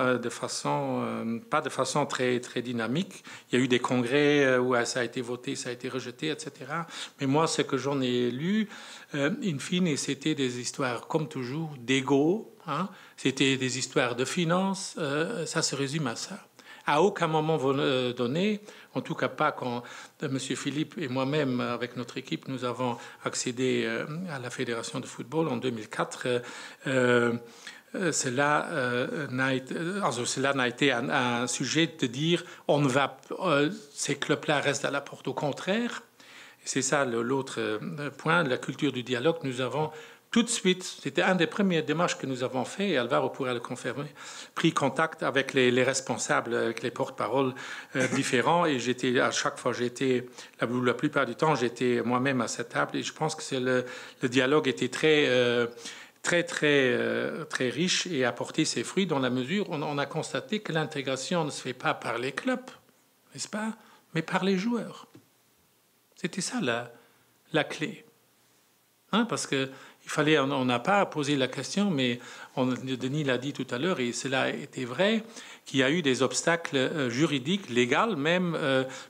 pas de façon très, très dynamique. Il y a eu des congrès où ça a été voté, ça a été rejeté, etc. Mais moi, ce que j'en ai lu, in fine, c'était des histoires, comme toujours, d'ego. Hein. C'était des histoires de finances. Ça se résume à ça. À aucun moment donné, en tout cas pas quand M. Philippe et moi-même, avec notre équipe, nous avons accédé à la Fédération de football en 2004, cela n'a été un sujet de dire ces clubs-là restent à la porte. Au contraire, c'est ça l'autre point, la culture du dialogue. Nous avons tout de suite, c'était un des premières démarches que nous avons fait, et Alvaro pourra le confirmer, pris contact avec les responsables, avec les porte-paroles différents, et à chaque fois, la plupart du temps, j'étais moi-même à cette table, et je pense que le dialogue était très riche et a porté ses fruits dans la mesure où on a constaté que l'intégration ne se fait pas par les clubs, n'est-ce pas, mais par les joueurs. C'était ça la clé. Hein, parce que on n'a pas posé la question, mais Denis l'a dit tout à l'heure, et cela était vrai, qu'il y a eu des obstacles juridiques, légaux même,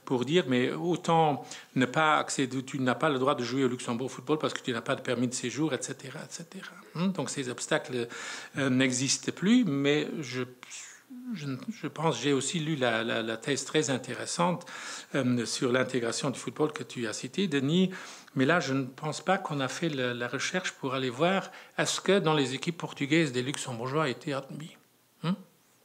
pour dire, mais autant ne pas accéder, tu n'as pas le droit de jouer au Luxembourg football parce que tu n'as pas de permis de séjour, etc. etc. Donc ces obstacles n'existent plus, mais je pense, j'ai aussi lu la thèse très intéressante sur l'intégration du football que tu as citée, Denis. Mais là, je ne pense pas qu'on a fait la recherche pour aller voir est-ce que dans les équipes portugaises, des Luxembourgeois étaient admis.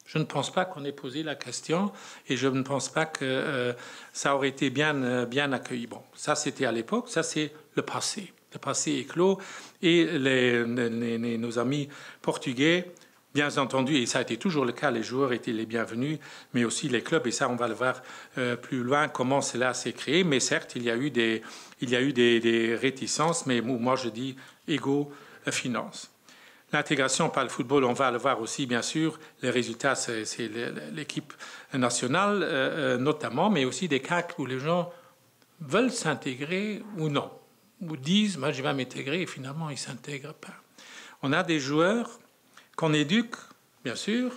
Je ne pense pas qu'on ait posé la question et je ne pense pas que ça aurait été bien accueilli. Bon, ça, c'était à l'époque. Ça, c'est le passé. Le passé est clos et nos amis portugais, bien entendu, et ça a été toujours le cas, les joueurs étaient les bienvenus, mais aussi les clubs, et ça, on va le voir plus loin, comment cela s'est créé. Mais certes, il y a eu des réticences, mais moi, je dis égaux finance. L'intégration par le football, on va le voir aussi, bien sûr. Les résultats, c'est l'équipe nationale, notamment, mais aussi des cas où les gens veulent s'intégrer ou non, ou disent, moi, je vais m'intégrer, et finalement, ils ne s'intègrent pas. On a des joueurs qu'on éduque, bien sûr,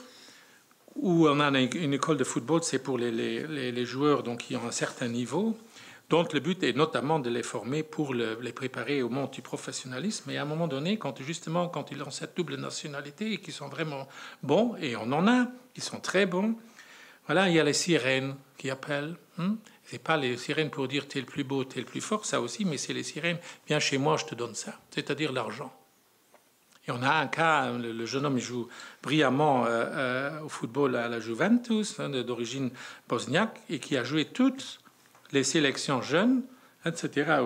où on a une école de football, c'est pour les joueurs donc, qui ont un certain niveau, dont le but est notamment de les former pour les préparer au monde du professionnalisme. Et à un moment donné, quand ils ont cette double nationalité et qu'ils sont vraiment bons, et on en a, ils sont très bons, voilà, il y a les sirènes qui appellent. C'est pas les sirènes pour dire t'es le plus beau, t'es le plus fort, ça aussi, mais c'est les sirènes, viens chez moi, je te donne ça, c'est-à-dire l'argent. Et on a un cas, le jeune homme il joue brillamment au football à la Juventus, d'origine bosniaque, et qui a joué toutes les sélections jeunes, etc.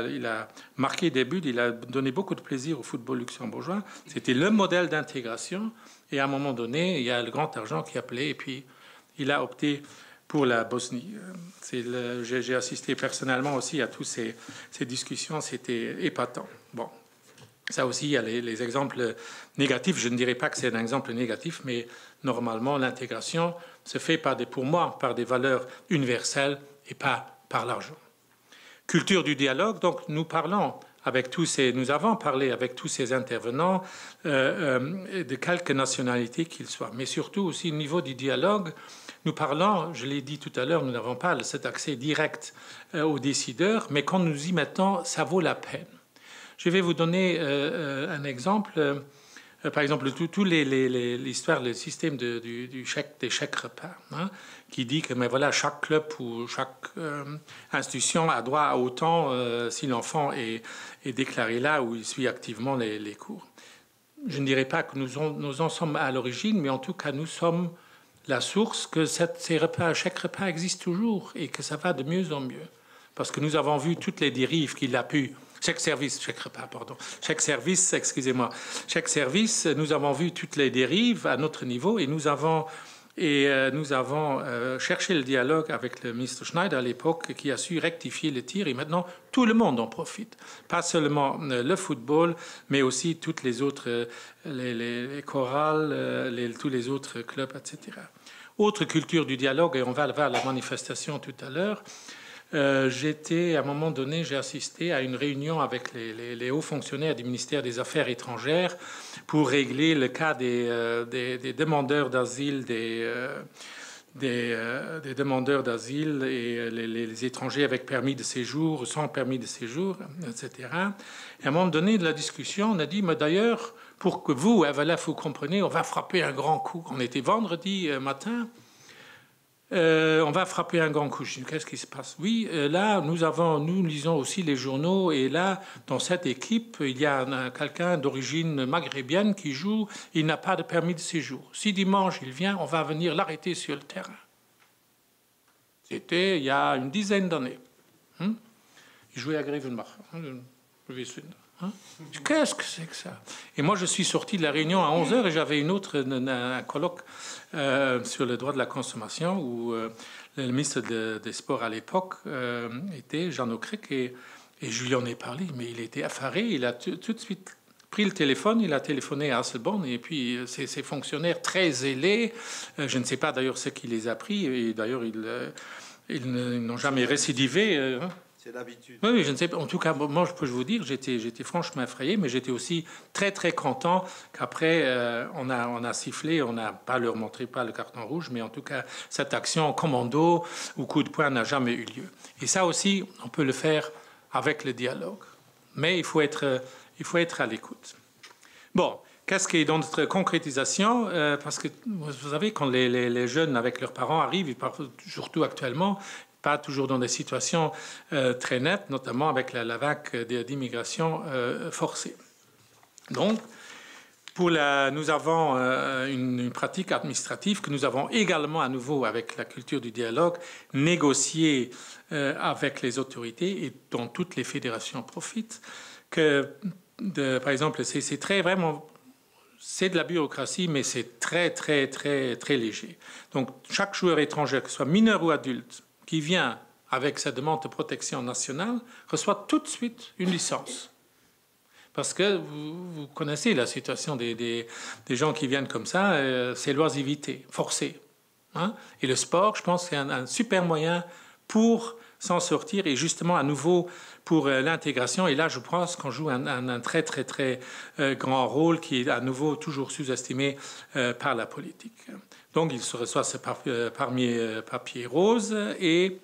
Il a marqué des buts, il a donné beaucoup de plaisir au football luxembourgeois. C'était le modèle d'intégration. Et à un moment donné, il y a le grand argent qui a appelé, et puis il a opté pour la Bosnie. J'ai assisté personnellement aussi à toutes ces discussions, c'était épatant. Bon. Ça aussi, il y a les exemples négatifs. Je ne dirais pas que c'est un exemple négatif, mais normalement, l'intégration se fait pour moi par des valeurs universelles et pas par l'argent. Culture du dialogue, donc nous avons parlé avec tous ces intervenants de quelque nationalité qu'ils soient, mais surtout aussi au niveau du dialogue, nous parlons, je l'ai dit tout à l'heure, nous n'avons pas cet accès direct aux décideurs, mais quand nous y mettons, ça vaut la peine. Je vais vous donner un exemple. Par exemple, l'histoire, le système des chèques repas, qui dit que voilà, chaque club ou chaque institution a droit à autant si l'enfant est déclaré là où il suit activement les cours. Je ne dirais pas que nous en sommes à l'origine, mais en tout cas, nous sommes la source que ces chèques repas existent toujours et que ça va de mieux en mieux. parce que nous avons vu toutes les dérives qu'il a pu. Chaque service, nous avons vu toutes les dérives à notre niveau et nous avons cherché le dialogue avec le ministre Schneider à l'époque qui a su rectifier le tir et maintenant tout le monde en profite. Pas seulement le football, mais aussi toutes les autres, les chorales, tous les autres clubs, etc. Autre culture du dialogue, et on va voir la manifestation tout à l'heure. J'étais, à un moment donné, j'ai assisté à une réunion avec les hauts fonctionnaires du ministère des Affaires étrangères pour régler le cas des demandeurs d'asile, des demandeurs d'asile et les étrangers avec permis de séjour, sans permis de séjour, etc. Et à un moment donné de la discussion, on a dit, mais d'ailleurs, pour que vous, Evelef, vous compreniez, on va frapper un grand coup. On était vendredi matin. On va frapper un grand coup. Qu'est-ce qui se passe? Oui, là, nous lisons aussi les journaux et là, dans cette équipe, il y a quelqu'un d'origine maghrébienne qui joue. Il n'a pas de permis de séjour. Si dimanche il vient, on va venir l'arrêter sur le terrain. C'était il y a une dizaine d'années. Il jouait à Grevenbach. Qu'est-ce que c'est que ça? Et moi, je suis sorti de la réunion à 11h et j'avais un colloque sur le droit de la consommation où le ministre des Sports à l'époque était Jean Aucric et je lui en ai parlé, mais il était effaré. Il a tout de suite pris le téléphone, il a téléphoné à Hasselborn et puis ces fonctionnaires très zélés, je ne sais pas d'ailleurs ce qui les a pris et d'ailleurs ils n'ont jamais récidivé. C'est l'habitude. Oui, je ne sais pas. En tout cas, moi, je peux vous dire, j'étais franchement effrayé, mais j'étais aussi très, très content qu'après, on a sifflé, on n'a pas leur montré pas le carton rouge, mais en tout cas, cette action commando ou coup de poing n'a jamais eu lieu. Et ça aussi, on peut le faire avec le dialogue. Mais il faut être à l'écoute. Bon, qu'est-ce qui est dans notre concrétisation? Parce que, vous savez, quand les jeunes avec leurs parents arrivent, surtout actuellement, pas toujours dans des situations très nettes, notamment avec la vague d'immigration forcée. Donc, nous avons une pratique administrative que nous avons également à nouveau avec la culture du dialogue négociée avec les autorités et dont toutes les fédérations profitent. Par exemple, c'est de la bureaucratie, mais c'est très, très, très, très léger. Donc, chaque joueur étranger, que ce soit mineur ou adulte, qui vient avec sa demande de protection nationale, reçoit tout de suite une licence. Parce que vous connaissez la situation des gens qui viennent comme ça, c'est l'oisivité forcée. Et le sport, je pense, c'est un super moyen pour s'en sortir et justement à nouveau pour l'intégration. Et là, je pense qu'on joue un très, très, très grand rôle qui est à nouveau toujours sous-estimé par la politique. Donc, il se reçoit ce papier rose et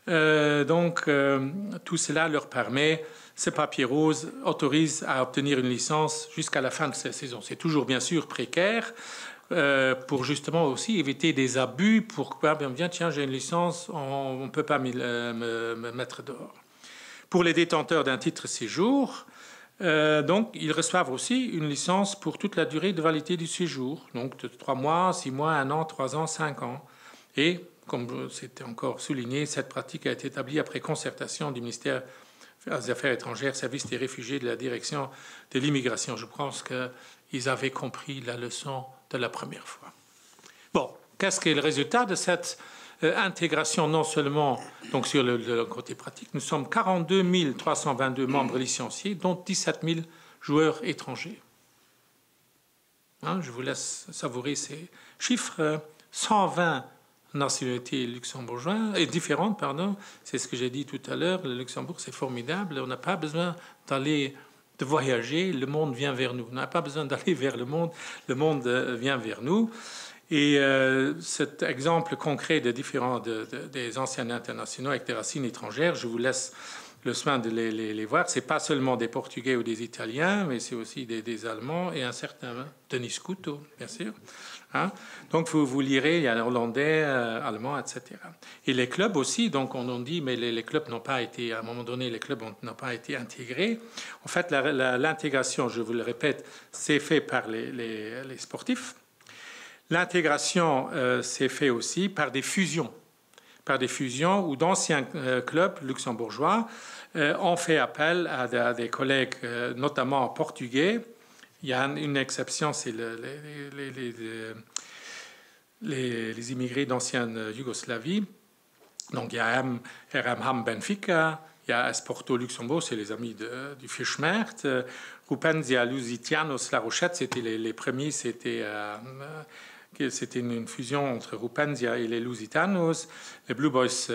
tout cela leur permet, ce papier rose autorise à obtenir une licence jusqu'à la fin de cette saison. C'est toujours bien sûr précaire pour justement aussi éviter des abus. Pourquoi bien tiens, j'ai une licence, on ne peut pas me mettre dehors. Pour les détenteurs d'un titre séjour, donc, ils reçoivent aussi une licence pour toute la durée de validité du séjour, donc de 3 mois, 6 mois, 1 an, 3 ans, 5 ans. Et, comme c'était encore souligné, cette pratique a été établie après concertation du ministère des Affaires étrangères, service des réfugiés, de la direction de l'immigration. Je pense qu'ils avaient compris la leçon de la première fois. Bon, qu'est-ce qu'est le résultat de cette intégration, non seulement donc sur le côté pratique, nous sommes 42 322 membres licenciés, dont 17 000 joueurs étrangers. Je vous laisse savourer ces chiffres. 120 nationalités luxembourgeoises, et différentes, pardon. C'est ce que j'ai dit tout à l'heure. Le Luxembourg, c'est formidable. On n'a pas besoin de voyager. Le monde vient vers nous. On n'a pas besoin d'aller vers le monde. Le monde vient vers nous. Et cet exemple concret des anciens internationaux avec des racines étrangères, je vous laisse le soin de les voir. Ce n'est pas seulement des Portugais ou des Italiens, mais c'est aussi des Allemands et un certain Denis Couto, bien sûr. Donc vous lirez, il y a Hollandais, Allemands, etc. Et les clubs aussi, donc on dit, mais les clubs n'ont pas été, à un moment donné, les clubs n'ont pas été intégrés. En fait, l'intégration, je vous le répète, c'est fait par les sportifs. L'intégration s'est fait aussi par des fusions par des fusions ou d'anciens clubs luxembourgeois ont fait appel à des collègues, notamment portugais. Il y a une exception, c'est les immigrés d'ancienne Yougoslavie. Donc il y a RM Benfica, il y a Esporto Luxembourg, c'est les amis du Fischmert. Rupenzia Lusitanos La Rochette, c'était les premiers, c'était une fusion entre Rupenzia et les Lusitanos. Les Blue Boys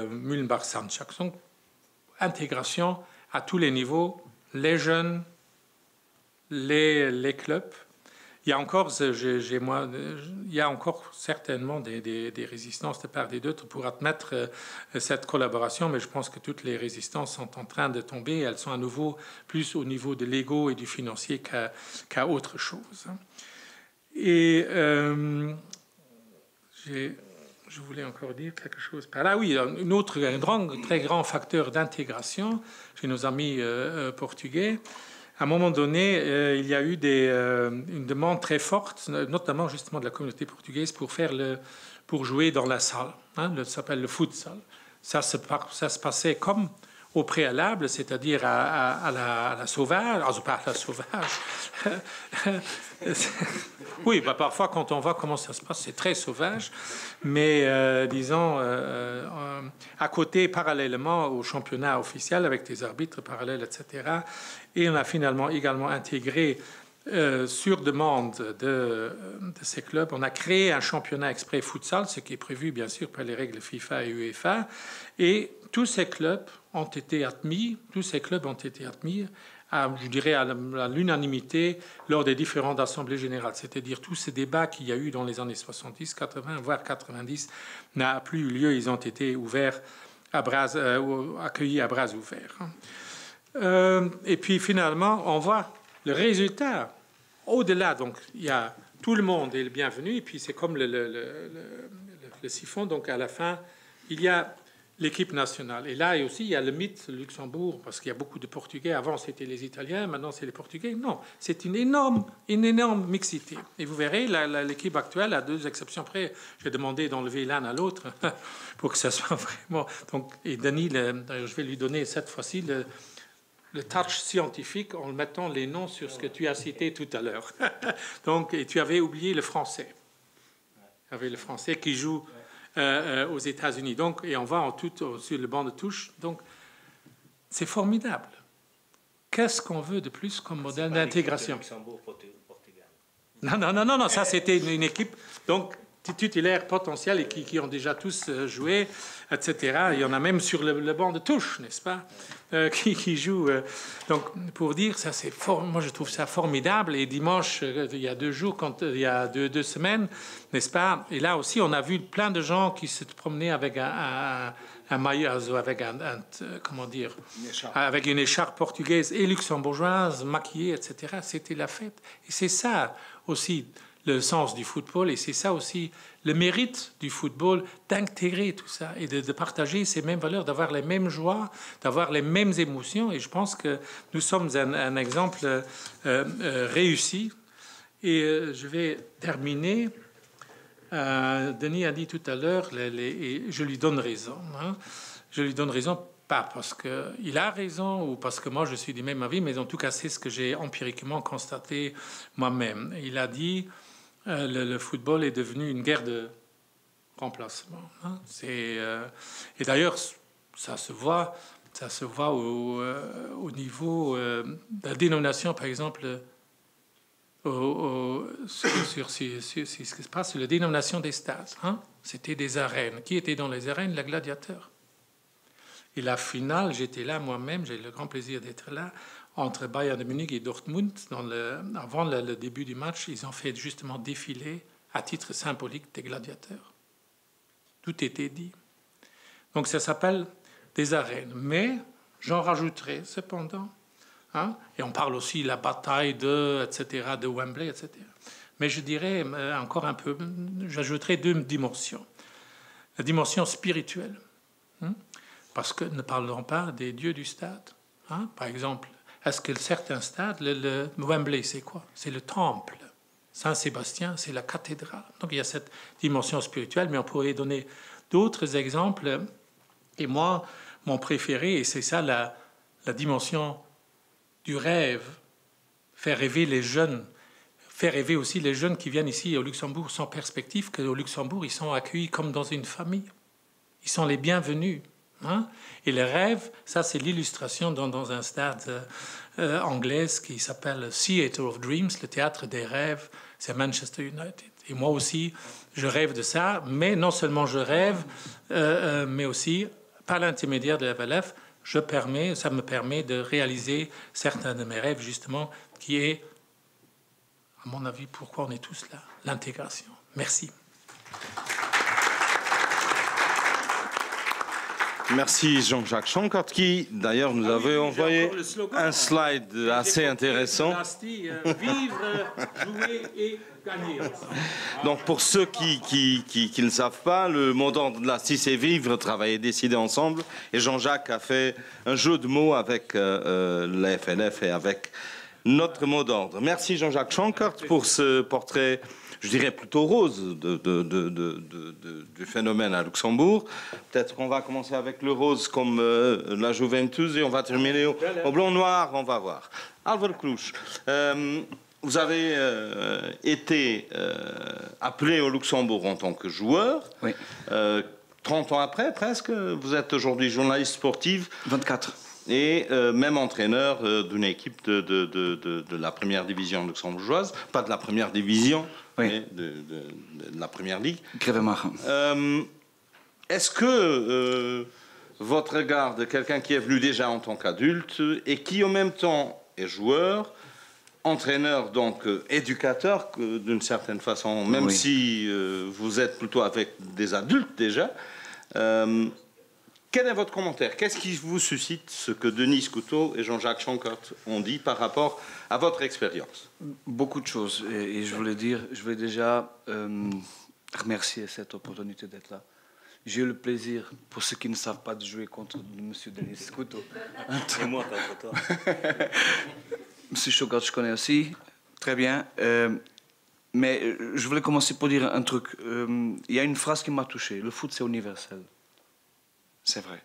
Mühlenbach Sandschak. Donc intégration à tous les niveaux, les jeunes, les clubs. Il y a encore, il y a encore certainement des résistances de part et d'autre pour admettre cette collaboration, mais je pense que toutes les résistances sont en train de tomber. Elles sont à nouveau plus au niveau de l'ego et du financier qu'à autre chose. Et je voulais encore dire quelque chose par là. Oui, un très grand facteur d'intégration chez nos amis portugais. À un moment donné, il y a eu une demande très forte, notamment justement de la communauté portugaise, pour jouer dans la salle. Ça s'appelle le futsal. Ça se passait comme au préalable, c'est-à-dire à la sauvage. Ah, pas à la sauvage. Oui, parfois quand on voit comment ça se passe, c'est très sauvage. Mais disons, à côté, parallèlement au championnat officiel, avec des arbitres parallèles, etc. Et on a finalement également intégré, sur demande de ces clubs, on a créé un championnat exprès futsal, ce qui est prévu bien sûr par les règles FIFA et UEFA. Et tous ces clubs ont été admis, je dirais à l'unanimité lors des différentes assemblées générales. C'est-à-dire tous ces débats qu'il y a eu dans les années 70, 80, voire 90 n'a plus eu lieu. Ils ont été ouverts accueillis à bras ouverts. Et puis finalement, on voit le résultat. Au-delà, donc, il y a tout le monde est le bienvenu. Et puis c'est comme le siphon. Donc à la fin, il y a l'équipe nationale. Et là aussi, il y a le mythe Luxembourg, parce qu'il y a beaucoup de Portugais. Avant, c'était les Italiens, maintenant, c'est les Portugais. Non, c'est une énorme mixité. Et vous verrez, l'équipe actuelle, à 2 exceptions près, j'ai demandé d'enlever l'un à l'autre pour que ça soit vraiment... Donc, et Denis, je vais lui donner cette fois-ci le touch scientifique en mettant les noms sur ce que tu as cité tout à l'heure. Donc, et tu avais oublié le français. Il y avait le français qui joue... aux États-Unis. Donc, et on va sur le banc de touche. Donc, c'est formidable. Qu'est-ce qu'on veut de plus comme modèle d'intégration? Non, ça c'était une équipe donc titulaire potentielle et qui ont déjà tous joué, etc. Il y en a même sur le banc de touche, n'est-ce pas, qui jouent. Donc, pour dire, ça c'est moi je trouve ça formidable. Et dimanche, il y a 2 jours, il y a deux semaines, n'est-ce pas? Et là aussi, on a vu plein de gens qui se promenaient avec un maillot, avec comment dire, avec une écharpe portugaise et luxembourgeoise, maquillée, etc. C'était la fête. Et c'est ça aussi le sens du football, et c'est ça aussi le mérite du football, d'intégrer tout ça et de partager ces mêmes valeurs, d'avoir les mêmes joies, d'avoir les mêmes émotions. Et je pense que nous sommes un exemple réussi. Et je vais terminer. Denis a dit tout à l'heure, et je lui donne raison. Je lui donne raison, pas parce qu'il a raison ou parce que moi je suis du même avis, mais en tout cas c'est ce que j'ai empiriquement constaté moi-même. Il a dit le football est devenu une guerre de remplacement. Et d'ailleurs ça se voit au niveau de la dénomination, par exemple. Sur ce qui se passe, sur la dénomination des stades. C'était des arènes. Qui était dans les arènes? Les gladiateurs. Et la finale, j'étais là moi-même, j'ai eu le grand plaisir d'être là, entre Bayern de Munich et Dortmund. Avant le début du match, ils ont fait justement défiler à titre symbolique des gladiateurs. Tout était dit. Donc ça s'appelle des arènes. Mais j'en rajouterai cependant... et on parle aussi de la bataille de Wembley, etc. Mais je dirais encore un peu, j'ajouterai 2 dimensions. La dimension spirituelle, parce que ne parlons pas des dieux du stade. Par exemple, est-ce que certains stades, le Wembley, c'est quoi? C'est le temple. Saint-Sébastien, c'est la cathédrale. Donc il y a cette dimension spirituelle, mais on pourrait donner d'autres exemples. Et moi, mon préféré, et c'est ça la dimension du rêve, faire rêver les jeunes, faire rêver aussi les jeunes qui viennent ici au Luxembourg sans perspective, qu'au Luxembourg, ils sont accueillis comme dans une famille. Ils sont les bienvenus. Hein? Et le rêve, ça c'est l'illustration dans un stade anglais qui s'appelle Theatre of Dreams, le théâtre des rêves, c'est Manchester United. Et moi aussi, je rêve de ça, mais non seulement je rêve, mais aussi, par l'intermédiaire de FLF, ça me permet de réaliser certains de mes rêves, justement, qui est, à mon avis, pourquoi on est tous là, l'intégration. Merci. Merci Jean-Jacques Chancart, qui d'ailleurs nous avait envoyé un slide assez intéressant. Vivre, jouer et gagner. Donc pour ceux qui ne savent pas, le mot d'ordre de l'ASTI c'est vivre, travailler, décider ensemble. Et Jean-Jacques a fait un jeu de mots avec la FLF et avec notre mot d'ordre. Merci Jean-Jacques Chancart pour ce portrait, je dirais plutôt rose, du phénomène à Luxembourg. Peut-être qu'on va commencer avec le rose comme la Juventus et on va terminer au blanc-noir, on va voir. Álvaro Cruz, vous avez été appelé au Luxembourg en tant que joueur. Oui. 30 ans après, presque, vous êtes aujourd'hui journaliste sportive. 24. Et même entraîneur d'une équipe de la première division luxembourgeoise, pas de la première division, oui, mais de la première ligue. Grevenmacher. Est-ce que votre regard de quelqu'un qui est venu déjà en tant qu'adulte et qui en même temps est joueur, entraîneur, donc éducateur d'une certaine façon, même oui, si vous êtes plutôt avec des adultes déjà, quel est votre commentaire? Qu'est-ce qui vous suscite ce que Denis Couteau et Jean-Jacques Chancart ont dit par rapport à votre expérience? Beaucoup de choses. Et je voulais déjà remercier cette opportunité d'être là. J'ai eu le plaisir, pour ceux qui ne savent pas, de jouer contre M. Denis Couteau. Et moi, contre toi. M. Chancart, je connais aussi. Très bien. Mais je voulais commencer pour dire un truc. Il y a une phrase qui m'a touché. Le foot, c'est universel. C'est vrai.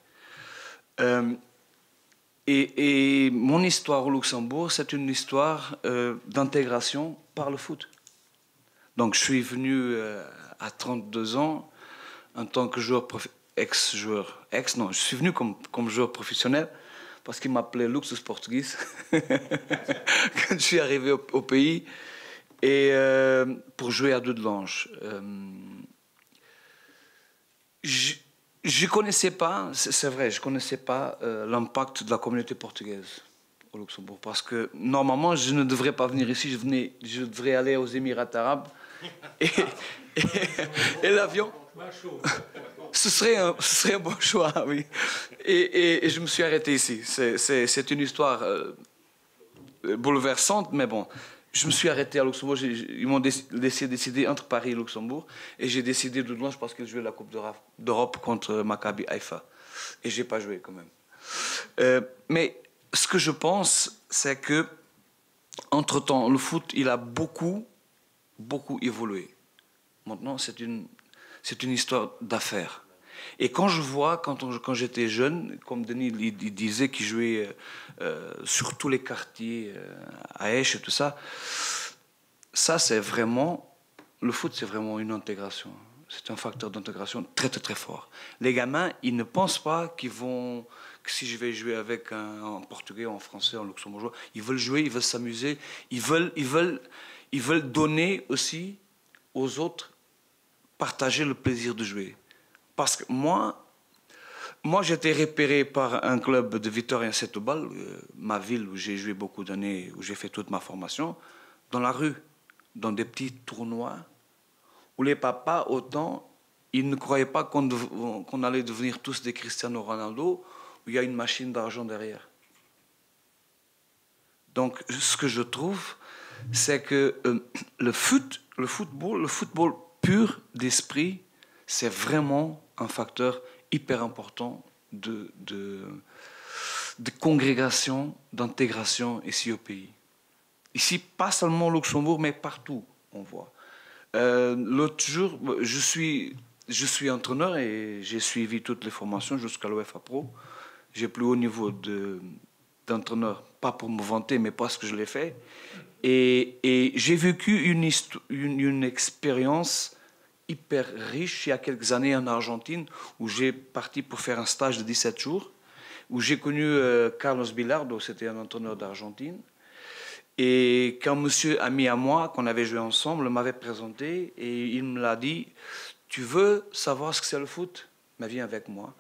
Et mon histoire au Luxembourg, c'est une histoire d'intégration par le foot. Donc je suis venu à 32 ans en tant que joueur je suis venu comme joueur professionnel parce qu'il m'appelait Luxus Portugis quand je suis arrivé au pays et pour jouer à Dudelange. Je connaissais pas, c'est vrai, je connaissais pas l'impact de la communauté portugaise au Luxembourg parce que normalement je ne devrais pas venir ici, je devrais aller aux Émirats arabes et l'avion, ce serait un bon choix, oui. Et je me suis arrêté ici. C'est une histoire bouleversante, mais bon. Je me suis arrêté à Luxembourg. Ils m'ont laissé décider entre Paris et Luxembourg. Et j'ai décidé de Dudelange parce qu'ils jouaient la Coupe d'Europe contre Maccabi Haïfa. Et je n'ai pas joué quand même. Mais ce que je pense, c'est que entre-temps, le foot, il a beaucoup évolué. Maintenant, c'est une histoire d'affaires. Et quand je vois, quand j'étais jeune, comme Denis il disait qu'il jouait sur tous les quartiers, à Esch et tout ça, c'est vraiment... Le foot, c'est vraiment une intégration. C'est un facteur d'intégration très, très, très fort. Les gamins, ils ne pensent pas que si je vais jouer avec un Portugais, un Français, un Luxembourgeois, ils veulent jouer, ils veulent s'amuser, ils veulent donner aussi aux autres, partager le plaisir de jouer. Parce que moi j'étais repéré par un club de Vitoria-Setúbal, ma ville où j'ai joué beaucoup d'années, où j'ai fait toute ma formation, dans la rue, dans des petits tournois, où les papas, autant, ils ne croyaient pas qu'on allait devenir tous des Cristiano Ronaldo, où il y a une machine d'argent derrière. Donc, ce que je trouve, c'est que le football pur d'esprit, c'est vraiment un facteur hyper important de congrégation, d'intégration ici au pays. Ici, pas seulement au Luxembourg, mais partout, on voit. L'autre jour, je suis je suis entraîneur et j'ai suivi toutes les formations jusqu'à l'UEFA Pro. J'ai plus haut niveau d'entraîneur, pas pour me vanter, mais parce que je l'ai fait. Et j'ai vécu une expérience hyper riche il y a quelques années en Argentine, où j'ai parti pour faire un stage de 17 jours, où j'ai connu Carlos Bilardo, c'était un entraîneur d'Argentine. Et quand monsieur ami à moi, qu'on avait joué ensemble, m'avait présenté, et il me l'a dit, tu veux savoir ce que c'est le foot? Mais viens avec moi.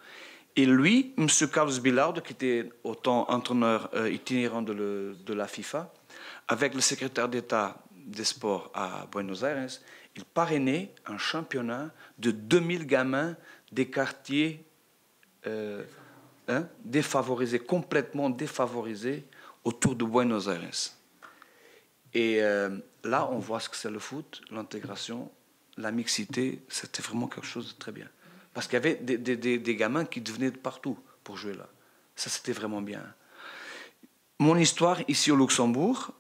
Et lui, monsieur Carlos Bilardo, qui était autant entraîneur itinérant de la FIFA, avec le secrétaire d'État des sports à Buenos Aires, il parrainait un championnat de 2000 gamins des quartiers défavorisés, complètement défavorisés, autour de Buenos Aires. Et là, on voit ce que c'est le foot, l'intégration, la mixité, c'était vraiment quelque chose de très bien. Parce qu'il y avait des gamins qui venaient de partout pour jouer là. Ça, c'était vraiment bien. Mon histoire ici au Luxembourg,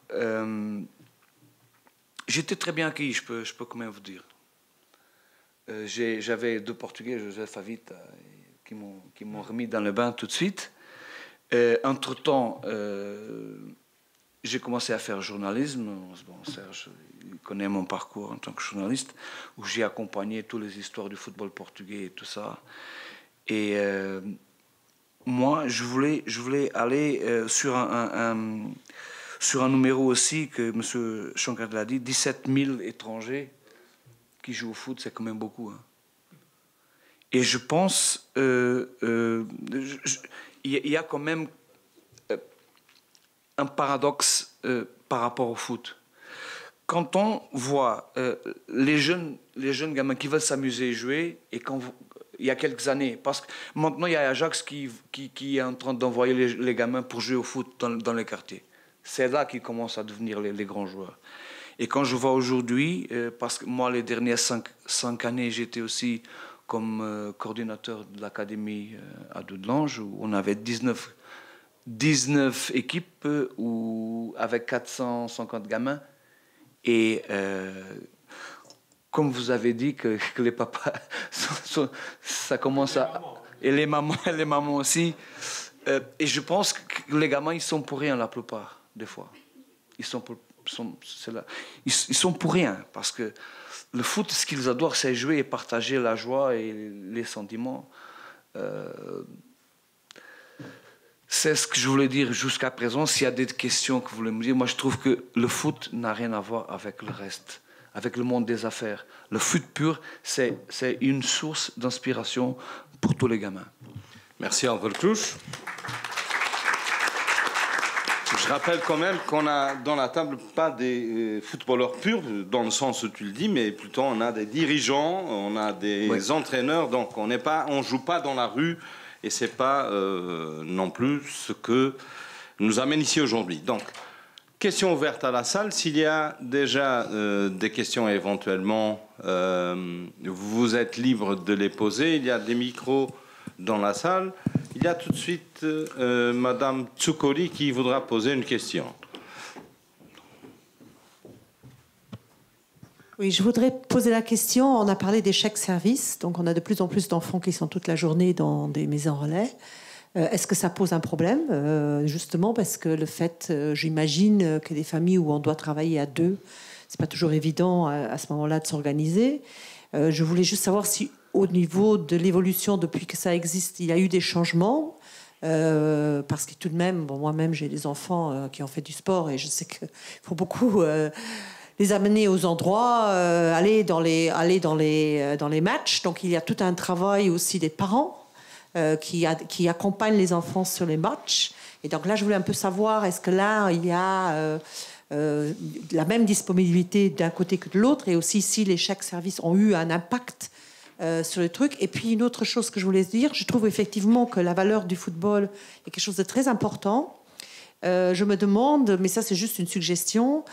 j'étais très bien accueilli, je peux quand même vous dire. J'avais 2 Portugais, José Favita, qui m'ont remis dans le bain tout de suite. Entre-temps, j'ai commencé à faire journalisme. Bon, Serge connaît mon parcours en tant que journaliste, où j'ai accompagné toutes les histoires du football portugais et tout ça. Et moi, je voulais aller sur un numéro aussi que M. Chancard l'a dit, 17 000 étrangers qui jouent au foot, c'est quand même beaucoup. Hein. Et je pense il y a quand même un paradoxe par rapport au foot. Quand on voit les jeunes gamins qui veulent s'amuser et jouer, et il y a quelques années, parce que maintenant il y a Ajax qui est en train d'envoyer les gamins pour jouer au foot dans les quartiers. C'est là qu'ils commencent à devenir les grands joueurs. Et quand je vois aujourd'hui, parce que moi les dernières 5 années j'étais aussi comme coordinateur de l'académie à Dudelange, où on avait 19 équipes avec 450 gamins. Et comme vous avez dit que les papas, ça commence à... Et les mamans aussi. Et je pense que les gamins, ils sont pour rien la plupart, des fois. Ils sont pour rien, parce que le foot, ce qu'ils adorent, c'est jouer et partager la joie et les sentiments. C'est ce que je voulais dire jusqu'à présent. S'il y a des questions que vous voulez me dire, moi je trouve que le foot n'a rien à voir avec le reste, avec le monde des affaires. Le foot pur, c'est une source d'inspiration pour tous les gamins. Merci Arvel Clouche. Je rappelle quand même qu'on a dans la table pas des footballeurs purs, dans le sens où tu le dis, mais plutôt on a des dirigeants, on a des entraîneurs, donc on joue pas dans la rue. Et ce n'est pas non plus ce que nous amène ici aujourd'hui. Donc, question ouverte à la salle. S'il y a déjà des questions éventuellement, vous êtes libre de les poser. Il y a des micros dans la salle. Il y a tout de suite Madame Tsukoli qui voudra poser une question. Oui, je voudrais poser la question. On a parlé des chèques services. Donc, on a de plus en plus d'enfants qui sont toute la journée dans des maisons relais. Est-ce que ça pose un problème, justement, parce que le fait, j'imagine, que des familles où on doit travailler à 2, c'est pas toujours évident à ce moment-là de s'organiser. Je voulais juste savoir si, au niveau de l'évolution, depuis que ça existe, il y a eu des changements. Parce que tout de même, bon, moi-même, j'ai des enfants qui ont fait du sport et je sais qu'il faut beaucoup... les amener aux endroits, aller dans les matchs. Donc il y a tout un travail aussi des parents qui accompagnent les enfants sur les matchs. Et donc là, je voulais un peu savoir, est-ce que là, il y a la même disponibilité d'un côté que de l'autre, et aussi si les chèques services ont eu un impact sur le truc. Et puis une autre chose que je voulais dire, je trouve effectivement que la valeur du football est quelque chose de très important. Je me demande, mais ça c'est juste une suggestion,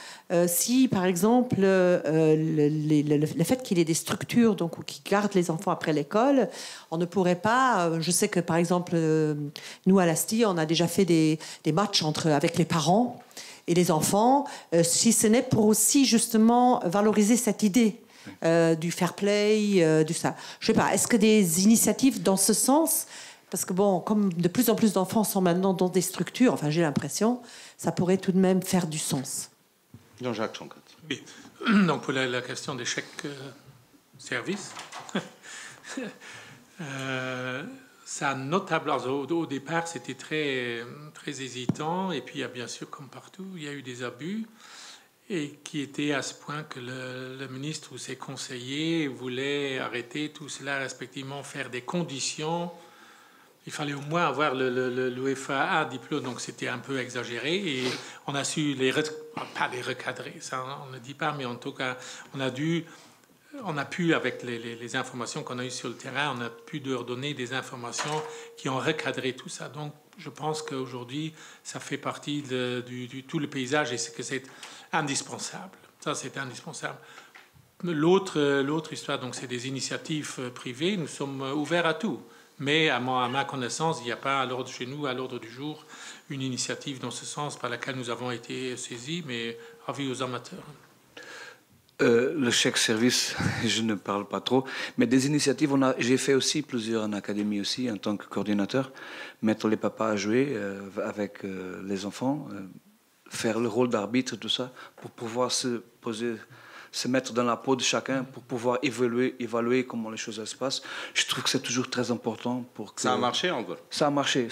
si par exemple le fait qu'il y ait des structures donc, qui gardent les enfants après l'école, on ne pourrait pas, je sais que par exemple nous à l'Asti on a déjà fait des matchs avec les parents et les enfants, si ce n'est pour aussi justement valoriser cette idée du fair play, du ça. Je sais pas, est-ce que des initiatives dans ce sens, parce que bon, comme de plus en plus d'enfants sont maintenant dans des structures, enfin j'ai l'impression, ça pourrait tout de même faire du sens. Jean-Jacques Chancat. Oui. Donc pour la question des chèques services, ça a notablement, au départ, c'était très, très hésitant. Et puis, il y a bien sûr, comme partout, il y a eu des abus. Et qui était à ce point que le ministre ou ses conseillers voulaient arrêter tout cela, respectivement, faire des conditions. Il fallait au moins avoir l'UEFA A diplôme, donc c'était un peu exagéré. Et on a su pas les recadrer, ça on ne dit pas, mais en tout cas, on a pu, avec les informations qu'on a eues sur le terrain, on a pu leur donner des informations qui ont recadré tout ça. Donc, je pense qu'aujourd'hui, ça fait partie du tout le paysage et que c'est indispensable. Ça, c'est indispensable. L'autre histoire, donc, c'est des initiatives privées. Nous sommes ouverts à tout. Mais à ma connaissance, il n'y a pas à l'ordre chez nous, à l'ordre du jour, une initiative dans ce sens par laquelle nous avons été saisis, mais avis aux amateurs. Le chèque service, je ne parle pas trop, mais des initiatives, j'ai fait aussi plusieurs en académie aussi en tant que coordinateur, mettre les papas à jouer avec les enfants, faire le rôle d'arbitre, tout ça, pour pouvoir se mettre dans la peau de chacun, pour pouvoir évaluer comment les choses se passent. Je trouve que c'est toujours très important pour que... Ça a marché encore? Ça a marché.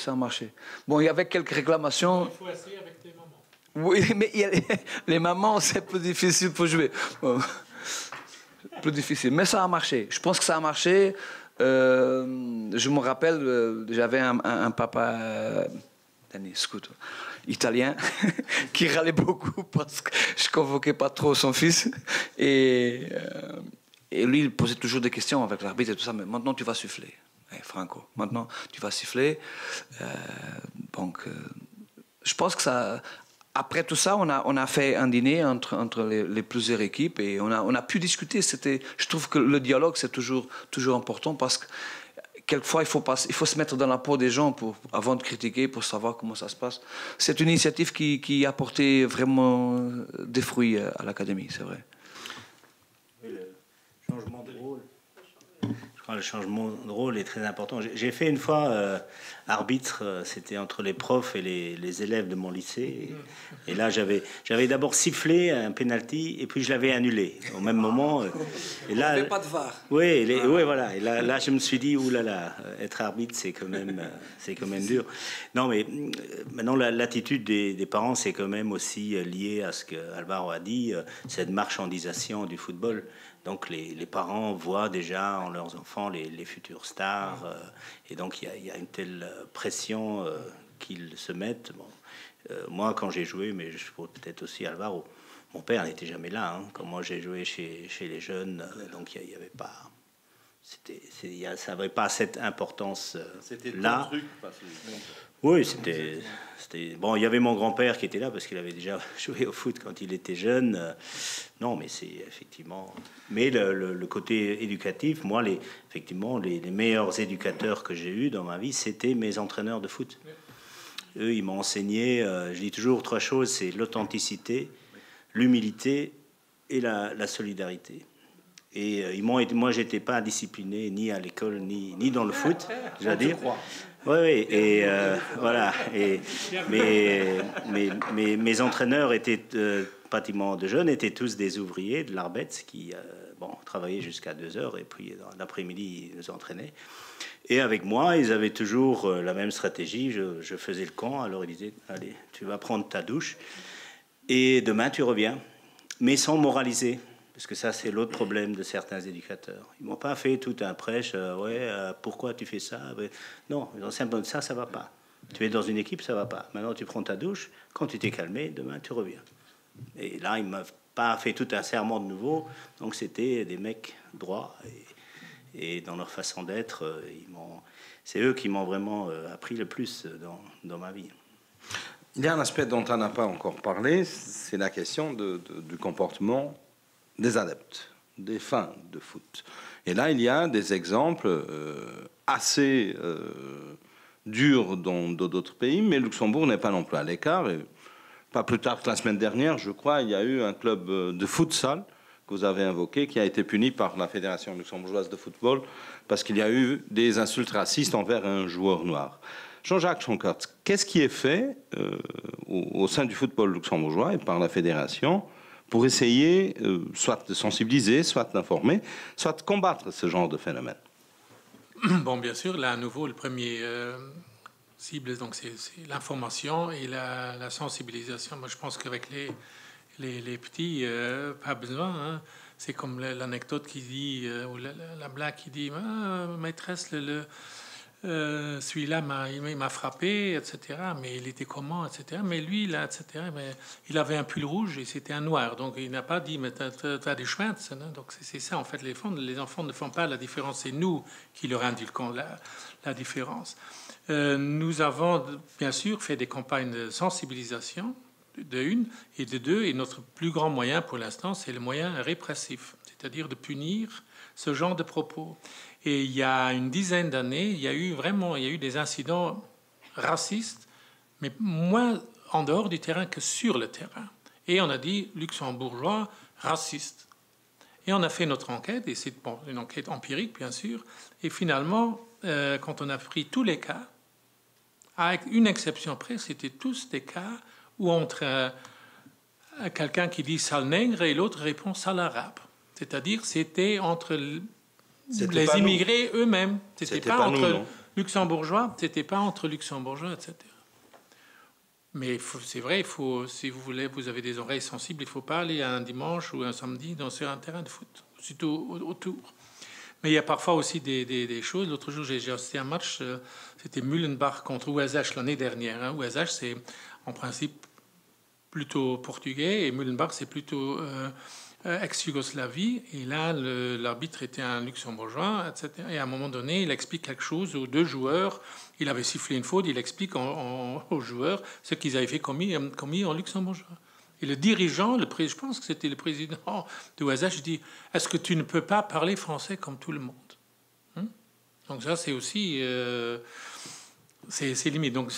Bon, il y avait quelques réclamations. Il faut essayer avec les mamans. Oui, mais les mamans, c'est plus difficile pour jouer. Bon, plus difficile. Mais ça a marché. Je pense que ça a marché. Je me rappelle, j'avais un papa italien qui râlait beaucoup parce que je ne convoquais pas trop son fils. Et lui, il posait toujours des questions avec l'arbitre et tout ça. Mais maintenant, tu vas siffler. Franco, maintenant, tu vas siffler. Donc, je pense que ça... Après tout ça, on a fait un dîner entre les plusieurs équipes et on a pu discuter. Je trouve que le dialogue, c'est toujours important parce que quelquefois, il faut se mettre dans la peau des gens avant de critiquer, pour savoir comment ça se passe. C'est une initiative qui a apporté vraiment des fruits à l'académie, c'est vrai. Le changement de rôle. Je crois que le changement de rôle est très important. J'ai fait une fois arbitre, c'était entre les profs et les élèves de mon lycée. Et là, j'avais d'abord sifflé un penalty et puis je l'avais annulé au même moment. Et là, on fait pas de VAR. Oui, voilà. Et là, je me suis dit, oulala, être arbitre, c'est quand même dur. Non, mais maintenant, l'attitude des parents, c'est quand même aussi lié à ce que Alvaro a dit, cette marchandisation du football. Donc les parents voient déjà en leurs enfants les futures stars, et donc il y a une telle pression qu'ils se mettent. Bon, moi, quand j'ai joué, mais je trouve peut-être aussi Alvaro, mon père n'était jamais là. Hein, quand moi j'ai joué chez les jeunes, donc il y avait pas, ça n'avait pas cette importance C'était là. ton truc, Oui, c'était bon. Il y avait mon grand-père qui était là parce qu'il avait déjà joué au foot quand il était jeune. Non, mais c'est effectivement. Mais le côté éducatif, moi, effectivement, les meilleurs éducateurs que j'ai eus dans ma vie, c'était mes entraîneurs de foot. Eux, ils m'ont enseigné. Je dis toujours trois choses: c'est l'authenticité, l'humilité et la solidarité. Et moi, j'étais pas discipliné ni à l'école ni dans le foot, je veux dire. Oui, et voilà. Et mes entraîneurs étaient pratiquement de jeunes, étaient tous des ouvriers de l'Arbet qui travaillaient jusqu'à 2 heures et puis dans l'après-midi, ils nous entraînaient. Et avec moi, ils avaient toujours la même stratégie. Je faisais le camp, alors ils disaient: allez, tu vas prendre ta douche et demain tu reviens, mais sans moraliser. Parce que ça, c'est l'autre problème de certains éducateurs. Ils m'ont pas fait tout un prêche. Pourquoi tu fais ça? Non, simplement ça va pas. Tu es dans une équipe, ça va pas. Maintenant, tu prends ta douche. Quand tu t'es calmé, demain, tu reviens. Et là, ils m'ont pas fait tout un serment de nouveau. Donc, c'était des mecs droits. Et dans leur façon d'être, c'est eux qui m'ont vraiment appris le plus dans ma vie. Il y a un aspect dont on n'a pas encore parlé, c'est la question du comportement des adeptes, des fans de foot. Et là, il y a des exemples assez durs dans d'autres pays, mais Luxembourg n'est pas non plus à l'écart. Et pas plus tard que la semaine dernière, je crois, il y a eu un club de futsal que vous avez invoqué, qui a été puni par la Fédération luxembourgeoise de football parce qu'il y a eu des insultes racistes envers un joueur noir. Jean-Jacques Schonkert, qu'est-ce qui est fait au sein du football luxembourgeois et par la Fédération pour essayer soit de sensibiliser, soit d'informer, soit de combattre ce genre de phénomène? Bon, bien sûr, là, à nouveau, le premier cible, donc c'est l'information et la sensibilisation. Moi, je pense qu'avec les petits, pas besoin. Hein. C'est comme l'anecdote qui dit, ou la blague qui dit, maîtresse, celui-là m'a frappé, etc. Mais il était comment, etc. Mais lui, là, etc. Mais il avait un pull rouge et c'était un noir. Donc il n'a pas dit, mais t'as des cheveux. Donc c'est ça, en fait, les enfants ne font pas la différence. C'est nous qui leur indiquons la différence. Nous avons, bien sûr, fait des campagnes de sensibilisation, de une, et de deux. Et notre plus grand moyen, pour l'instant, c'est le moyen répressif, c'est-à-dire de punir ce genre de propos. Et il y a une dizaine d'années, il y a eu des incidents racistes, mais moins en dehors du terrain que sur le terrain. Et on a dit luxembourgeois raciste. Et on a fait notre enquête, et c'est une enquête empirique, bien sûr. Et finalement, quand on a pris tous les cas, avec une exception près, c'était tous des cas où entre quelqu'un qui dit sale nègre et l'autre répond sale arabe. C'est-à-dire, c'était entre les immigrés eux-mêmes. C'était pas entre luxembourgeois, c'était pas entre luxembourgeois, etc. Mais c'est vrai, si vous voulez, vous avez des oreilles sensibles, il ne faut pas aller un dimanche ou un samedi sur un terrain de foot, surtout autour. Mais il y a parfois aussi des choses. L'autre jour, j'ai assisté à un match, c'était Mullenbach contre USH l'année dernière. Hein. USH, c'est en principe plutôt portugais et Mullenbach, c'est plutôt ex-Yougoslavie. Et là, l'arbitre était un luxembourgeois, etc. Et à un moment donné, il explique quelque chose aux deux joueurs. Il avait sifflé une faute, il explique aux joueurs ce qu'ils avaient fait commis en luxembourgeois. Et le dirigeant, je pense que c'était le président de USH, dit « Est-ce que tu ne peux pas parler français comme tout le monde ?» Donc ça, c'est aussi... c'est limite. Donc,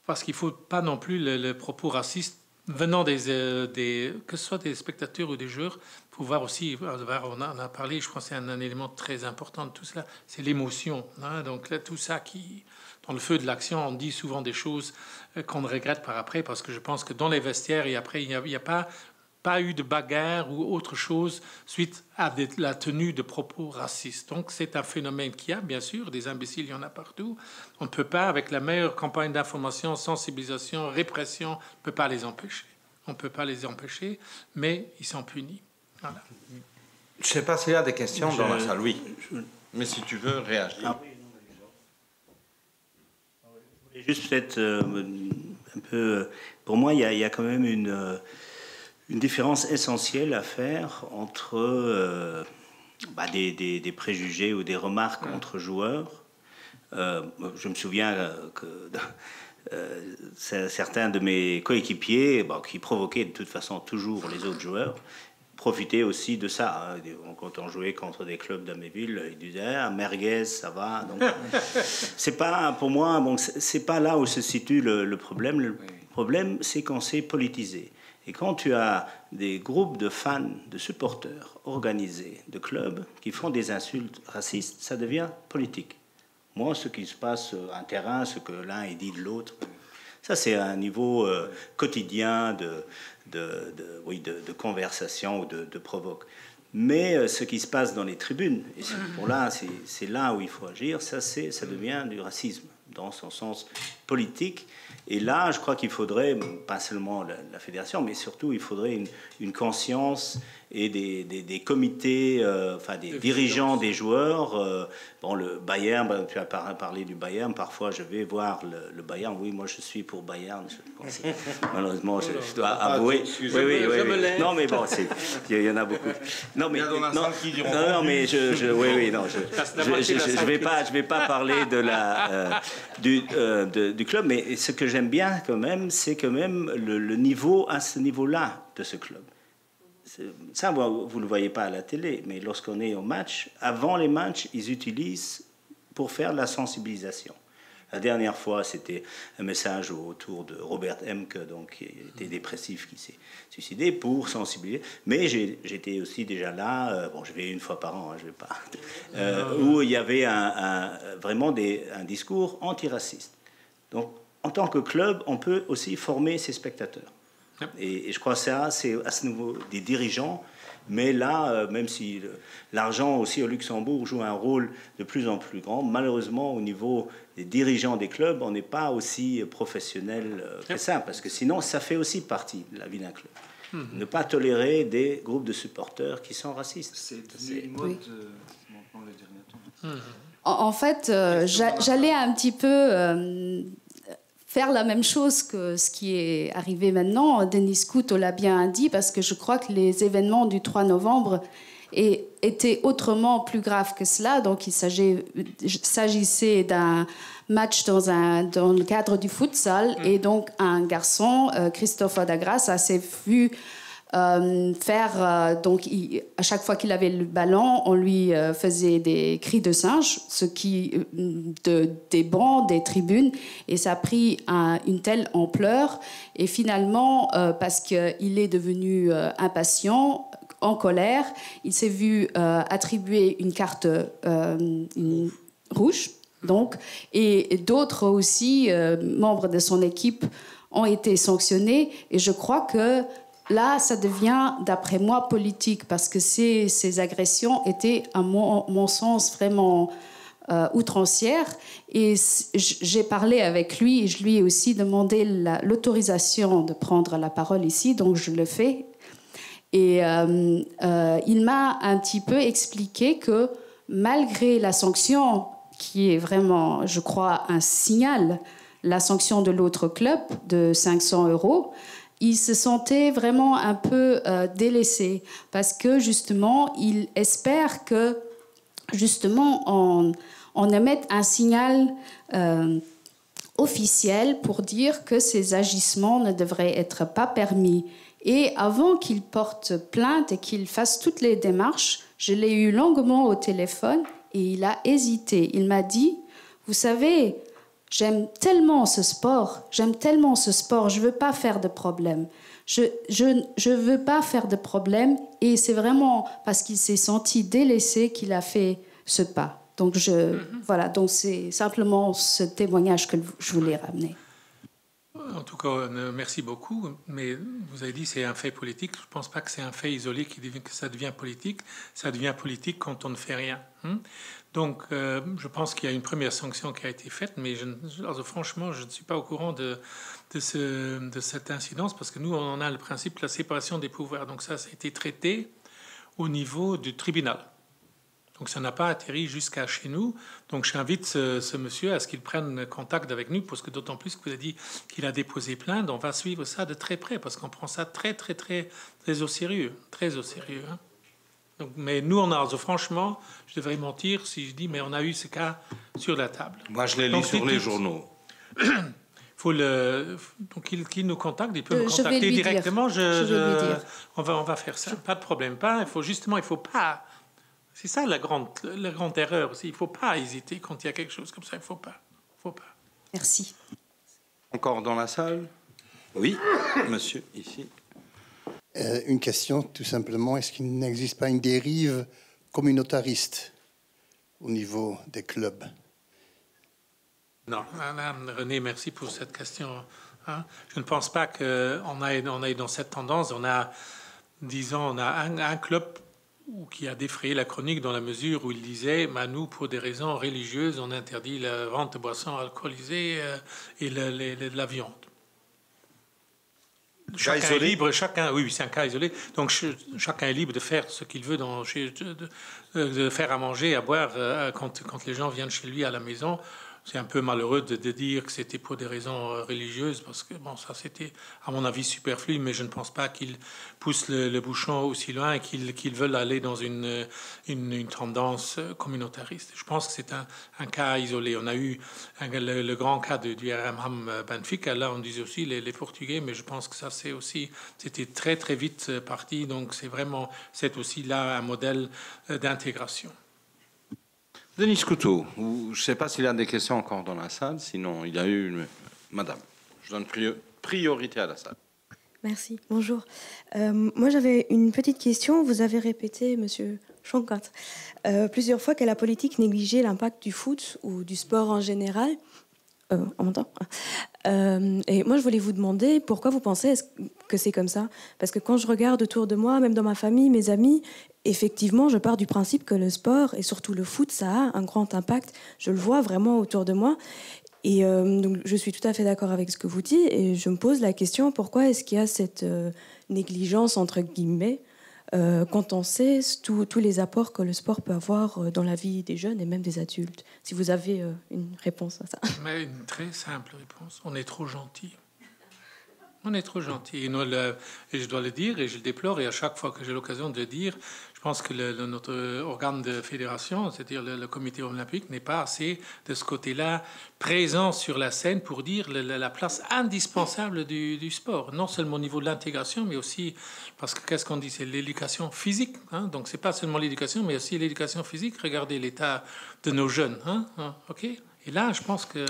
parce qu'il ne faut pas non plus le propos raciste venant que ce soit des spectateurs ou des joueurs. Il faut voir aussi, on en a parlé, je pense que c'est un élément très important de tout cela, c'est l'émotion. Hein, donc là, tout ça qui... Dans le feu de l'action, on dit souvent des choses qu'on regrette par après, parce que je pense que dans les vestiaires, et après, il n'y a pas eu de bagarre ou autre chose suite à la tenue de propos racistes. Donc c'est un phénomène qui a, bien sûr, des imbéciles, il y en a partout. On ne peut pas, avec la meilleure campagne d'information, sensibilisation, répression, on ne peut pas les empêcher. On ne peut pas les empêcher, mais ils sont punis. Voilà. Je ne sais pas s'il y a des questions dans la salle, oui. Mais si tu veux réagir. Juste peut-être un peu... Pour moi, il y a quand même une différence essentielle à faire entre des préjugés ou des remarques entre joueurs. Je me souviens que certains de mes coéquipiers, qui provoquaient de toute façon toujours les autres joueurs, profitaient aussi de ça. Quand on jouait contre des clubs d'Améville, ils disaient merguez, ça va. Donc, c'est pas, pour moi, bon, c'est pas là où se situe le problème. Le problème, c'est quand c'est politisé. Et quand tu as des groupes de fans, de supporters organisés, de clubs qui font des insultes racistes, ça devient politique. Moi, ce qui se passe sur un terrain, ce que l'un dit de l'autre, ça c'est un niveau quotidien de conversation ou de provoque. Mais ce qui se passe dans les tribunes, et c'est là où il faut agir, ça devient du racisme dans son sens politique. Et là, je crois qu'il faudrait, pas seulement la fédération, mais surtout, il faudrait une conscience et des comités, des dirigeants des joueurs. Le Bayern, tu as parlé du Bayern, parfois je vais voir le Bayern. Oui, moi je suis pour Bayern. Malheureusement, je dois avouer. Oui. Non, mais bon, il y en a beaucoup. Non, mais je vais pas parler du club, mais ce que j'aime bien quand même, c'est quand même le niveau à ce niveau-là de ce club. Ça, vous ne le voyez pas à la télé, mais lorsqu'on est au match, avant les matchs, ils utilisent pour faire de la sensibilisation. La dernière fois, c'était un message autour de Robert Emke, donc, qui était dépressif, qui s'est suicidé, pour sensibiliser. Mais j'étais aussi déjà là, bon, je vais une fois par an, hein, je vais pas, où il y avait vraiment un discours antiraciste. Donc, en tant que club, on peut aussi former ses spectateurs. Et je crois que ça, c'est à ce niveau des dirigeants. Mais là, même si l'argent aussi au Luxembourg joue un rôle de plus en plus grand, malheureusement, au niveau des dirigeants des clubs, on n'est pas aussi professionnel que ça, parce que sinon, ça fait aussi partie de la vie d'un club. Ne pas tolérer des groupes de supporters qui sont racistes. C'est devenu une mode maintenant les derniers temps. En fait, j'allais un petit peu faire la même chose que ce qui est arrivé maintenant. Denis Coute l'a bien dit, parce que je crois que les événements du 3 novembre étaient autrement plus graves que cela. Donc il s'agissait d'un match dans le cadre du futsal, et donc un garçon, Christophe Adagras, s'est vu donc à chaque fois qu'il avait le ballon, on lui faisait des cris de singe, des bancs, des tribunes, et ça a pris une telle ampleur. Et finalement, parce qu'il est devenu impatient, en colère, il s'est vu attribuer une carte rouge, donc, et d'autres aussi membres de son équipe ont été sanctionnés. Et je crois que là, ça devient, d'après moi, politique, parce que ces agressions étaient, à mon sens, vraiment outrancières. Et j'ai parlé avec lui, et je lui ai aussi demandé l'autorisation de prendre la parole ici, donc je le fais. Et il m'a un petit peu expliqué que malgré la sanction, qui est vraiment, je crois, un signal, la sanction de l'autre club de 500 €, il se sentait vraiment un peu délaissé, parce que justement, il espère que justement on émette un signal officiel pour dire que ces agissements ne devraient être pas permis. Et avant qu'il porte plainte et qu'il fasse toutes les démarches, je l'ai eu longuement au téléphone et il a hésité. Il m'a dit, vous savez, j'aime tellement ce sport, je ne veux pas faire de problème. Je veux pas faire de problème, et c'est vraiment parce qu'il s'est senti délaissé qu'il a fait ce pas. Donc voilà, donc c'est simplement ce témoignage que je voulais ramener. En tout cas, merci beaucoup. Mais vous avez dit que c'est un fait politique. Je ne pense pas que c'est un fait isolé que ça devient politique. Ça devient politique quand on ne fait rien. Donc, je pense qu'il y a une première sanction qui a été faite, mais alors, franchement, je ne suis pas au courant de cette incidence, parce que nous, on a le principe de la séparation des pouvoirs. Donc ça a été traité au niveau du tribunal. Donc ça n'a pas atterri jusqu'à chez nous. Donc j'invite ce monsieur à ce qu'il prenne contact avec nous, parce que d'autant plus que vous avez dit qu'il a déposé plainte, on va suivre ça de très près, parce qu'on prend ça très au sérieux. Très au sérieux. Donc, mais nous, franchement, je devrais mentir si je dis, mais on a eu ce cas sur la table. Moi, je l'ai lu sur les journaux. Donc qu'il nous contacte, il peut me contacter directement. On va faire ça, pas de problème. Il faut pas. C'est ça la grande erreur aussi. Il ne faut pas hésiter quand il y a quelque chose comme ça. Il ne faut pas. Merci. Encore dans la salle? Oui, monsieur, ici. Une question, tout simplement. Est-ce qu'il n'existe pas une dérive communautariste au niveau des clubs? Non, René, merci pour cette question. Je ne pense pas qu'on aille dans cette tendance. On a un club qui a défrayé la chronique dans la mesure où il disait, nous, pour des raisons religieuses, on interdit la vente de boissons alcoolisées et la viande. Chacun est libre, oui, c'est un cas isolé. Donc chacun est libre de faire ce qu'il veut, de faire à manger, à boire quand les gens viennent chez lui à la maison. C'est un peu malheureux de dire que c'était pour des raisons religieuses, parce que ça c'était à mon avis superflu, mais je ne pense pas qu'ils poussent le bouchon aussi loin et qu'ils veulent aller dans une tendance communautariste. Je pense que c'est un cas isolé. On a eu le grand cas du RM Benfica, là on disait aussi les Portugais, mais je pense que ça c'était très vite parti, donc c'est aussi là un modèle d'intégration. Denis Couteau, je ne sais pas s'il y a des questions encore dans la salle, sinon il y a eu une... Madame, je donne priorité à la salle. Merci, bonjour. Moi j'avais une petite question. Vous avez répété, monsieur Chonkat, plusieurs fois que la politique négligeait l'impact du foot ou du sport en général. On m'entend ? Et moi je voulais vous demander pourquoi vous pensez que c'est comme ça ? Parce que quand je regarde autour de moi, même dans ma famille, mes amis, effectivement je pars du principe que le sport et surtout le foot, ça a un grand impact. Je le vois vraiment autour de moi. Et donc je suis tout à fait d'accord avec ce que vous dites et je me pose la question, pourquoi est-ce qu'il y a cette négligence entre guillemets quand on sait tous les apports que le sport peut avoir dans la vie des jeunes et même des adultes. Si vous avez une réponse à ça. Mais une très simple réponse. On est trop gentil. On est trop gentil. Et je dois le dire et je le déplore. Et à chaque fois que j'ai l'occasion de le dire, je pense que notre organe de fédération, c'est-à-dire le comité olympique, n'est pas assez de ce côté-là présent sur la scène pour dire la place indispensable du sport. Non seulement au niveau de l'intégration, mais aussi, parce que qu'est-ce qu'on dit, c'est l'éducation physique. Hein, donc c'est pas seulement l'éducation, mais aussi l'éducation physique. Regardez l'état de nos jeunes. Ok. Et là, je pense que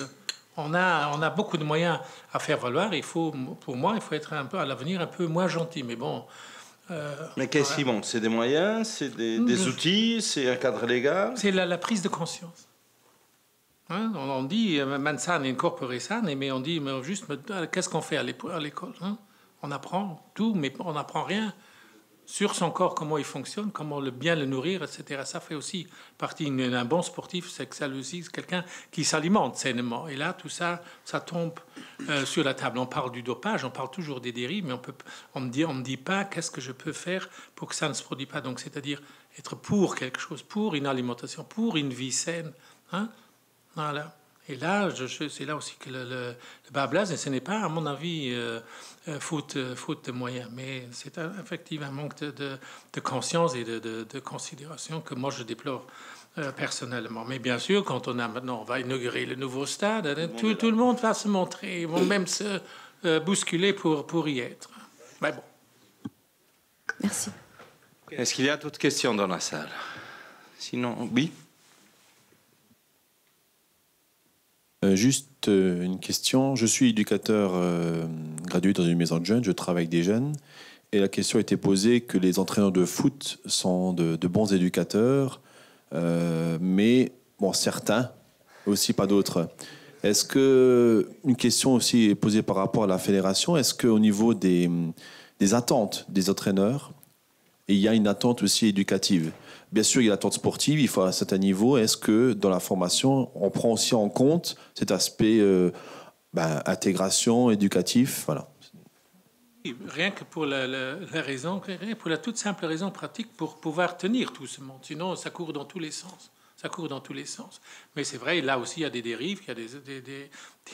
on a beaucoup de moyens à faire valoir. Pour moi, il faut être un peu à l'avenir un peu moins gentil. Mais bon. Mais qu'est-ce qui manque ? C'est des moyens, c'est des outils, c'est un cadre légal. C'est la prise de conscience. Hein, on dit mens sana in corpore sane, mais on dit mais juste qu'est-ce qu'on fait à l'école, hein ? On apprend tout, mais on n'apprend rien sur son corps, comment il fonctionne, comment bien le nourrir, etc. Ça fait aussi partie d'un bon sportif, c'est que ça aussi, c'est quelqu'un qui s'alimente sainement. Et là, tout ça, ça tombe sur la table. On parle du dopage, on parle toujours des dérives, mais on ne dit pas qu'est-ce que je peux faire pour que ça ne se produise pas. Donc, c'est-à-dire être pour quelque chose, pour une alimentation, pour une vie saine. Hein, voilà. Et là, c'est là aussi que le bas blesse, et ce n'est pas, à mon avis, faute de moyens, mais c'est effectivement un manque de conscience et de considération que moi je déplore personnellement. Mais bien sûr, quand on va inaugurer le nouveau stade, tout le monde va se montrer, ils vont même se bousculer pour y être. Mais bon. Merci. Est-ce qu'il y a d'autres questions dans la salle ? Sinon, oui. Juste une question. Je suis éducateur gradué dans une maison de jeunes. Je travaille avec des jeunes. Et la question a été posée que les entraîneurs de foot sont de bons éducateurs, mais bon, certains, aussi pas d'autres. Est-ce que une question aussi est posée par rapport à la fédération ? Est-ce qu'au niveau des attentes des entraîneurs, il y a une attente aussi éducative ? Bien sûr, il y a l'attente sportive, il faut à un certain niveau. Est-ce que dans la formation, on prend aussi en compte cet aspect intégration, éducatif, voilà. Rien que pour pour la toute simple raison pratique pour pouvoir tenir tout ce monde. Sinon, ça court dans tous les sens. Ça court dans tous les sens. Mais c'est vrai, là aussi, il y a des dérives, il y a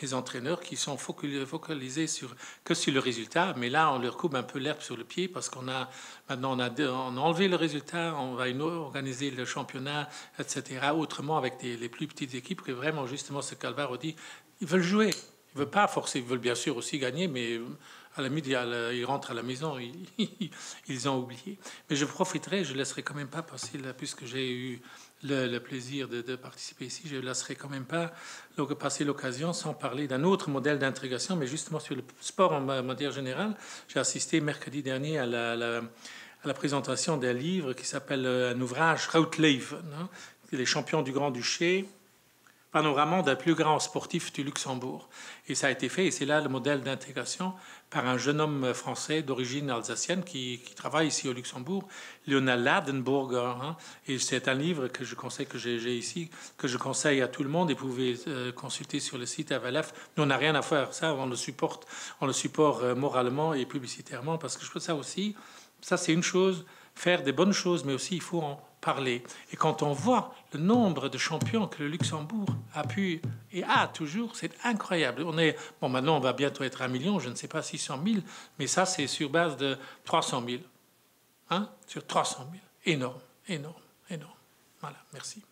des entraîneurs qui sont focalisés sur le résultat. Mais là, on leur coupe un peu l'herbe sur le pied parce qu'on a enlevé le résultat, on va organiser le championnat, etc. Autrement, avec les plus petites équipes, que vraiment, justement, ce qu'Alvaro dit, ils veulent jouer. Ils ne veulent pas forcer, ils veulent bien sûr aussi gagner, mais à la midi, ils rentrent à la maison, ils ont oublié. Mais je profiterai, je ne laisserai quand même pas passer, là, puisque j'ai eu le plaisir de participer ici, je ne laisserai quand même pas passer l'occasion sans parler d'un autre modèle d'intégration, mais justement sur le sport en matière générale. J'ai assisté mercredi dernier à la présentation d'un livre qui s'appelle un ouvrage Routleven, hein, les champions du Grand-Duché, panorama d'un plus grand sportif du Luxembourg. Et ça a été fait, et c'est là le modèle d'intégration par un jeune homme français d'origine alsacienne qui travaille ici au Luxembourg, Lionel Ladenburger. Hein, et c'est un livre que je conseille, que j'ai ici, que je conseille à tout le monde, et vous pouvez consulter sur le site AVLF. Nous, on n'a rien à faire, ça, on le supporte moralement et publicitairement, parce que je trouve ça aussi, ça c'est une chose, faire des bonnes choses, mais aussi il faut en parler. Et quand on voit le nombre de champions que le Luxembourg a pu et a toujours, c'est incroyable. Maintenant on va bientôt être 1 million, je ne sais pas 600 000, mais ça c'est sur base de 300 000. Hein, sur 300 000. Énorme, énorme, énorme. Voilà, merci.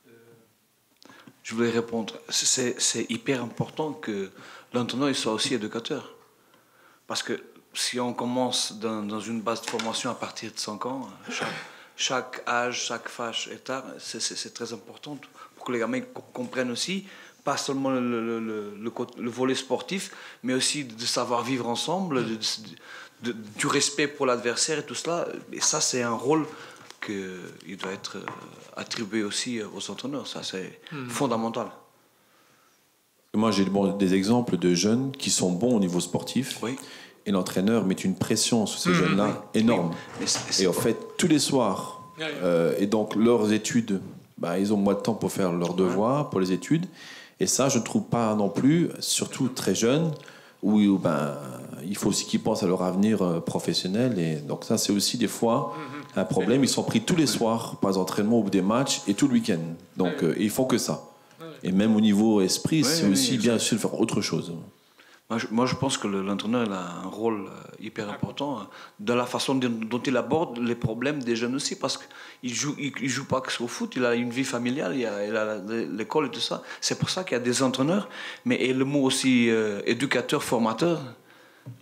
Je voulais répondre. C'est hyper important que l'entraîneur soit aussi éducateur. Parce que si on commence dans une base de formation à partir de 5 ans, chaque âge, chaque phase, état, c'est très important pour que les gamins comprennent aussi, pas seulement le volet sportif, mais aussi de savoir vivre ensemble, du respect pour l'adversaire et tout cela. Et ça, c'est un rôle qu'il doit être attribué aussi aux entraîneurs. Ça, c'est fondamental. Moi, j'ai des exemples de jeunes qui sont bons au niveau sportif. Oui. Et l'entraîneur met une pression sur ces jeunes-là énorme. Oui. Et en fait, tous les soirs, et donc leurs études, ils ont moins de temps pour faire leurs devoirs, pour les études. Et ça, je ne trouve pas non plus, surtout très jeunes, où il faut aussi qu'ils pensent à leur avenir professionnel. Et donc ça, c'est aussi des fois un problème. Ils sont pris tous les soirs par les entraînements ou des matchs et tout le week-end. Donc ils font que ça. Et même au niveau esprit, c'est aussi bien sûr de faire autre chose. Moi, je pense que l'entraîneur a un rôle hyper important dans la façon dont il aborde les problèmes des jeunes aussi, parce qu'il il joue pas que au foot, il a une vie familiale, il a l'école et tout ça. C'est pour ça qu'il y a des entraîneurs, et le mot aussi éducateur, formateur,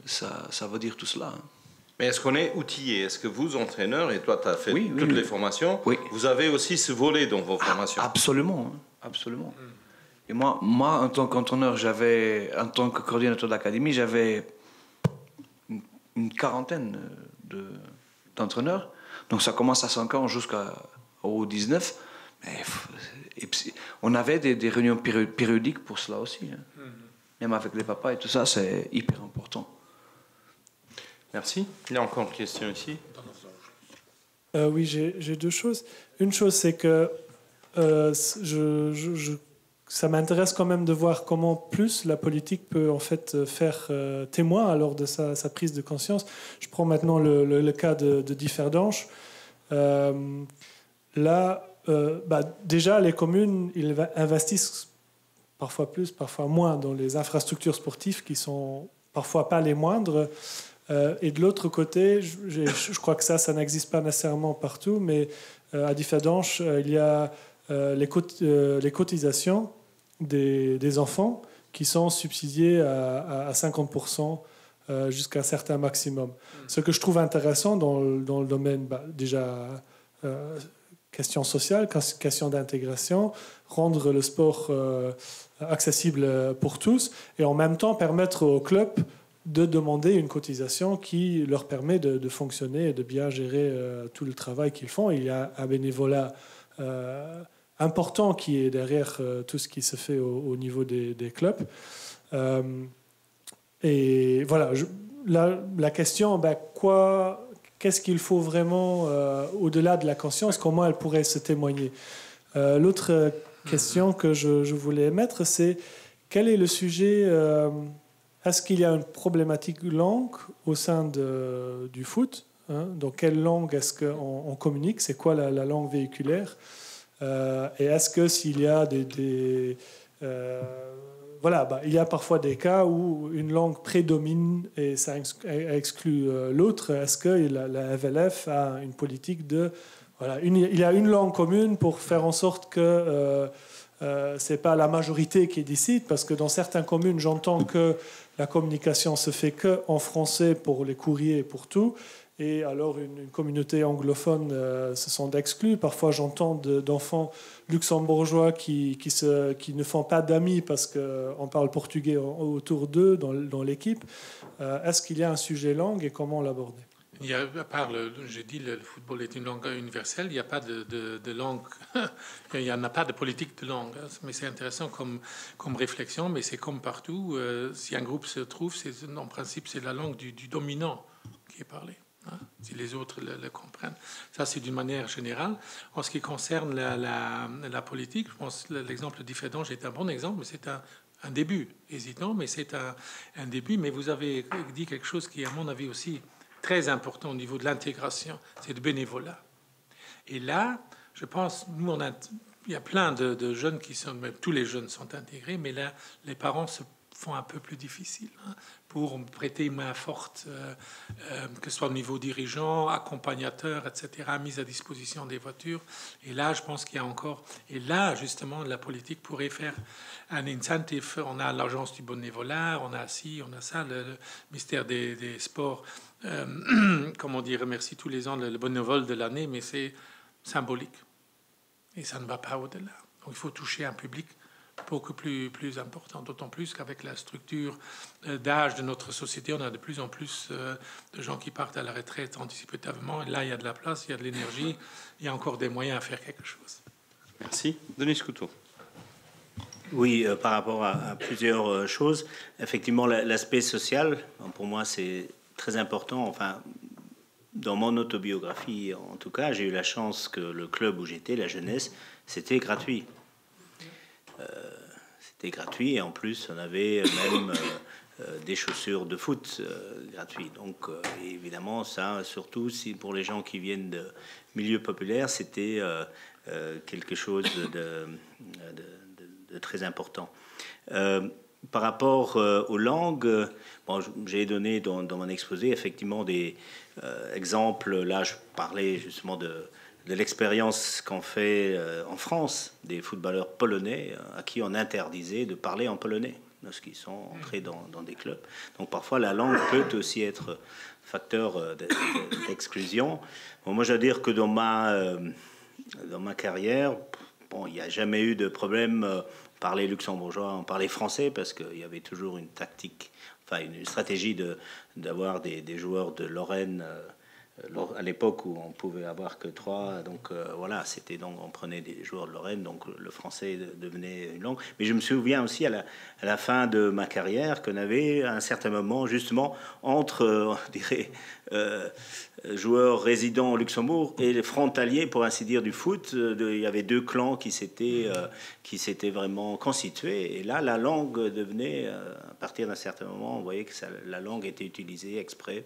ça veut dire tout cela. Mais est-ce qu'on est outillé? Est-ce que vous, entraîneurs, et toi, tu as fait toutes les formations, vous avez aussi ce volet dans vos formations? Absolument, absolument. Et moi, en tant qu'entraîneur, en tant que coordinateur d'académie, j'avais une quarantaine d'entraîneurs. Donc ça commence à 5 ans jusqu'au 19. Et on avait des réunions périodiques pour cela aussi. Même avec les papas et tout ça, c'est hyper important. Merci. Il y a encore une question ici. Oui, j'ai 2 choses. Une chose, c'est que ça m'intéresse quand même de voir comment plus la politique peut en fait faire témoin alors de sa prise de conscience. Je prends maintenant le cas de Differdange. Déjà, les communes, ils investissent parfois plus, parfois moins dans les infrastructures sportives qui sont parfois pas les moindres. Et de l'autre côté, je crois que ça n'existe pas nécessairement partout, mais à Differdange, il y a les cotisations des enfants qui sont subsidiées à 50% jusqu'à un certain maximum. Ce que je trouve intéressant dans le domaine, déjà, question sociale, question d'intégration, rendre le sport accessible pour tous et en même temps permettre aux clubs de demander une cotisation qui leur permet de fonctionner et de bien gérer tout le travail qu'ils font. Il y a un bénévolat important qui est derrière tout ce qui se fait au niveau des clubs. Et voilà, la question, qu'est-ce qu'il faut vraiment, au-delà de la conscience, comment elle pourrait se témoigner? L'autre question que je voulais émettre, c'est quel est le sujet... Est-ce qu'il y a une problématique langue au sein du foot, dans quelle langue est-ce qu'on communique? C'est quoi la langue véhiculaire? Et est-ce que s'il y a il y a parfois des cas où une langue prédomine et ça exclut l'autre. Est-ce que la FLF a une politique il y a une langue commune pour faire en sorte que c'est pas la majorité qui décide, parce que dans certaines communes, j'entends que la communication se fait que en français pour les courriers et pour tout. Et alors, une communauté anglophone se sont exclus. Parfois, j'entends d'enfants luxembourgeois qui ne font pas d'amis parce qu'on parle portugais autour d'eux dans l'équipe. Est-ce qu'il y a un sujet langue et comment l'aborder? Il y a, à part, j'ai dit, le football est une langue universelle, il n'y a pas de langue, il n'y en a pas de politique de langue. Mais c'est intéressant comme réflexion, mais c'est comme partout. Si un groupe se trouve, en principe, c'est la langue du dominant qui est parlée. Si les autres le comprennent. Ça, c'est d'une manière générale. En ce qui concerne la politique, je pense que l'exemple de Differdange est un bon exemple, mais c'est un début. Hésitant, mais c'est un début. Mais vous avez dit quelque chose qui, à mon avis, aussi très important au niveau de l'intégration, c'est le bénévolat. Et là, je pense, il y a plein de jeunes qui sont, même tous les jeunes sont intégrés, mais là, les parents se font un peu plus difficile pour prêter une main forte, que ce soit au niveau dirigeant, accompagnateur, etc., mise à disposition des voitures. Et là, je pense qu'il y a encore... Et là, justement, la politique pourrait faire un incentive. On a l'agence du bénévolat, on a ci, on a ça, le ministère des Sports, comment dire, remercie tous les ans le bénévole de l'année, mais c'est symbolique. Et ça ne va pas au-delà. Donc il faut toucher un public beaucoup plus important, d'autant plus qu'avec la structure d'âge de notre société, on a de plus en plus de gens qui partent à la retraite anticipativement. Et là, il y a de la place, il y a de l'énergie, il y a encore des moyens à faire quelque chose. Merci. Denis Couteau. Oui, par rapport à plusieurs choses, effectivement, l'aspect social, pour moi, c'est très important. Enfin, dans mon autobiographie, en tout cas, j'ai eu la chance que le club où j'étais, la jeunesse, c'était gratuit. C'était gratuit et en plus, on avait même des chaussures de foot gratuites. Donc, évidemment, ça, surtout si pour les gens qui viennent de milieux populaires, c'était quelque chose de très important. Par rapport aux langues, bon, j'ai donné dans mon exposé effectivement des exemples. Là, je parlais justement de l'expérience qu'ont fait en France des footballeurs polonais à qui on interdisait de parler en polonais lorsqu'ils sont entrés dans des clubs. Donc parfois, la langue peut aussi être facteur d'exclusion. Bon, moi, je veux dire que dans ma carrière, bon, il n'y a jamais eu de problème. Parler luxembourgeois, on parlait français parce qu'il y avait toujours une tactique, enfin une stratégie d'avoir des joueurs de Lorraine à l'époque où on pouvait avoir que 3. Donc voilà, c'était donc on prenait des joueurs de Lorraine, donc le français devenait une langue. Mais je me souviens aussi à la fin de ma carrière qu'on avait à un certain moment justement entre, on dirait, joueurs résidents au Luxembourg et les frontaliers, pour ainsi dire, du foot. Il y avait deux clans qui s'étaient vraiment constitués. Et là, la langue devenait, à partir d'un certain moment, on voyait que la langue était utilisée exprès.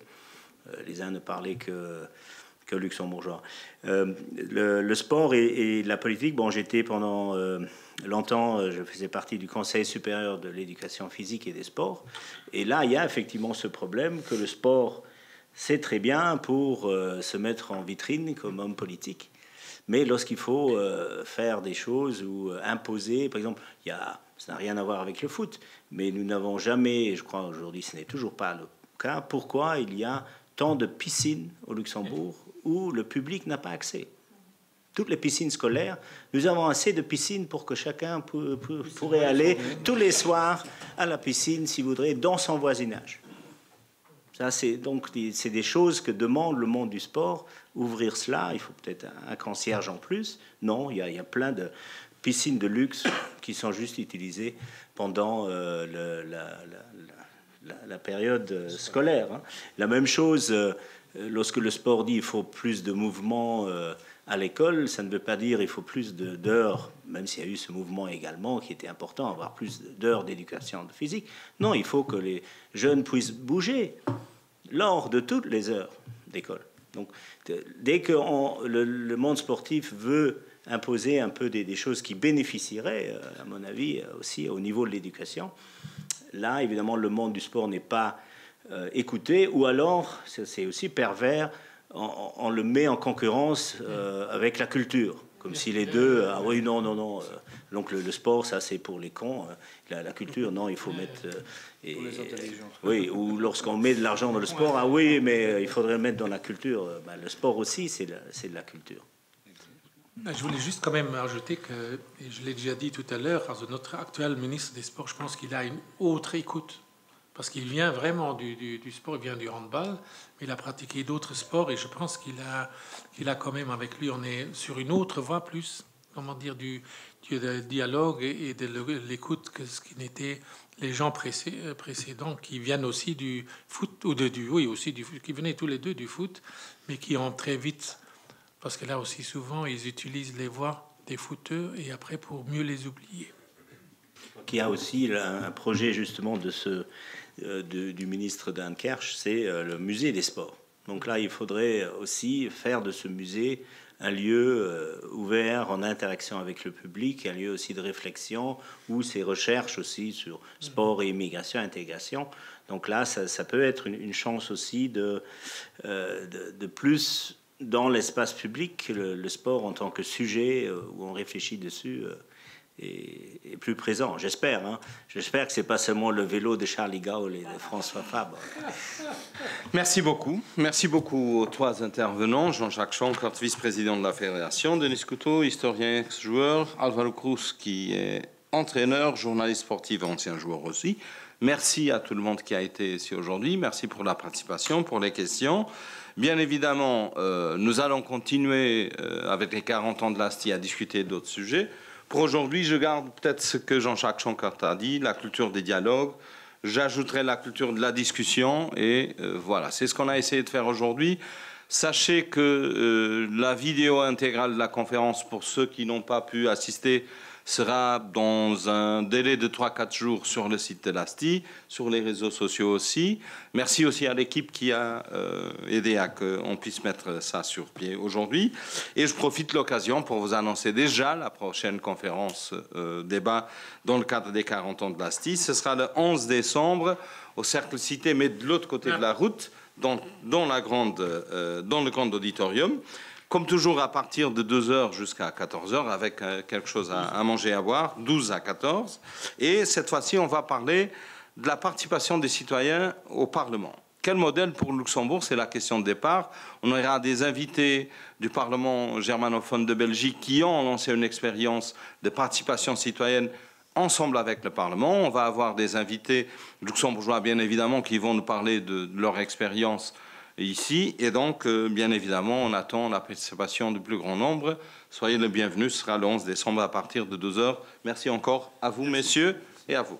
Les uns ne parlaient que luxembourgeois. Le sport et la politique, bon, j'étais pendant longtemps, je faisais partie du Conseil supérieur de l'éducation physique et des sports. Et là, il y a effectivement ce problème que le sport, c'est très bien pour se mettre en vitrine comme homme politique. Mais lorsqu'il faut faire des choses ou imposer, par exemple, ça n'a rien à voir avec le foot, mais nous n'avons jamais, et je crois aujourd'hui ce n'est toujours pas le cas, pourquoi il y a tant de piscines au Luxembourg où le public n'a pas accès. Toutes les piscines scolaires, nous avons assez de piscines pour que chacun pourrait aller tous les soirs à la piscine, s'il voudrait, dans son voisinage. Ça, c'est des choses que demande le monde du sport. Ouvrir cela, il faut peut-être un concierge en plus. Non, il y a plein de piscines de luxe qui sont juste utilisées pendant la période scolaire. La même chose, lorsque le sport dit qu'il faut plus de mouvement à l'école, ça ne veut pas dire qu'il faut plus d'heures, même s'il y a eu ce mouvement également qui était important, avoir plus d'heures d'éducation physique. Non, il faut que les jeunes puissent bouger lors de toutes les heures d'école. Donc, dès que le monde sportif veut imposer un peu des choses qui bénéficieraient, à mon avis, aussi au niveau de l'éducation, là, évidemment, le monde du sport n'est pas écouté, ou alors, c'est aussi pervers, on le met en concurrence avec la culture, comme si les deux... Ah oui, non. Donc le sport, ça, c'est pour les cons. La culture, non, il faut mettre... pour les intelligents. Oui, ou lorsqu'on met de l'argent dans le sport, ah oui, mais il faudrait le mettre dans la culture. Le sport aussi, c'est de la culture. Je voulais juste quand même ajouter que, et je l'ai déjà dit tout à l'heure, notre actuel ministre des Sports, je pense qu'il a une autre écoute. Parce qu'il vient vraiment du sport, il vient du handball, mais il a pratiqué d'autres sports et je pense qu'il a quand même avec lui, on est sur une autre voie plus, comment dire, du dialogue et de l'écoute que ce qui n'était les gens précédents qui viennent aussi du foot, ou aussi du foot, qui venaient tous les deux du foot, mais qui ont très vite, parce que là aussi souvent, ils utilisent les voix des footeux et après pour mieux les oublier. Il y a aussi un projet justement du ministre Dan Kersch, c'est le musée des sports. Donc là, il faudrait aussi faire de ce musée un lieu ouvert en interaction avec le public, un lieu aussi de réflexion, où ces recherches aussi sur sport et immigration, intégration. Donc là, ça peut être une chance aussi de plus dans l'espace public, le sport en tant que sujet où on réfléchit dessus plus présent. J'espère. Hein. J'espère que ce n'est pas seulement le vélo de Charlie Gaulle et de François Fabre. Merci beaucoup. Merci beaucoup aux 3 intervenants. Jean-Jacques Schonkert, vice-président de la Fédération, Denis Couteau, historien ex-joueur, Alvaro Cruz, qui est entraîneur, journaliste sportif, ancien joueur aussi. Merci à tout le monde qui a été ici aujourd'hui. Merci pour la participation, pour les questions. Bien évidemment, nous allons continuer avec les 40 ans de l'ASTI à discuter d'autres sujets. Pour aujourd'hui, je garde peut-être ce que Jean-Jacques Schonkert a dit, la culture des dialogues. J'ajouterai la culture de la discussion. Et voilà, c'est ce qu'on a essayé de faire aujourd'hui. Sachez que la vidéo intégrale de la conférence, pour ceux qui n'ont pas pu assister, sera dans un délai de 3-4 jours sur le site de l'ASTI, sur les réseaux sociaux aussi. Merci aussi à l'équipe qui a aidé à qu'on puisse mettre ça sur pied aujourd'hui. Et je profite de l'occasion pour vous annoncer déjà la prochaine conférence débat dans le cadre des 40 ans de l'ASTI. Ce sera le 11 décembre au Cercle Cité, mais de l'autre côté de la route, dans le grand auditorium. Comme toujours, à partir de 2h jusqu'à 14h, avec quelque chose à manger et à boire, 12 à 14. Et cette fois-ci, on va parler de la participation des citoyens au Parlement. Quel modèle pour le Luxembourg? C'est la question de départ. On aura des invités du Parlement germanophone de Belgique qui ont lancé une expérience de participation citoyenne ensemble avec le Parlement. On va avoir des invités luxembourgeois, bien évidemment, qui vont nous parler de leur expérience ici, et donc, bien évidemment, on attend la participation du plus grand nombre. Soyez le bienvenu, ce sera le 11 décembre à partir de 12h. Merci encore à vous, messieurs, et à vous.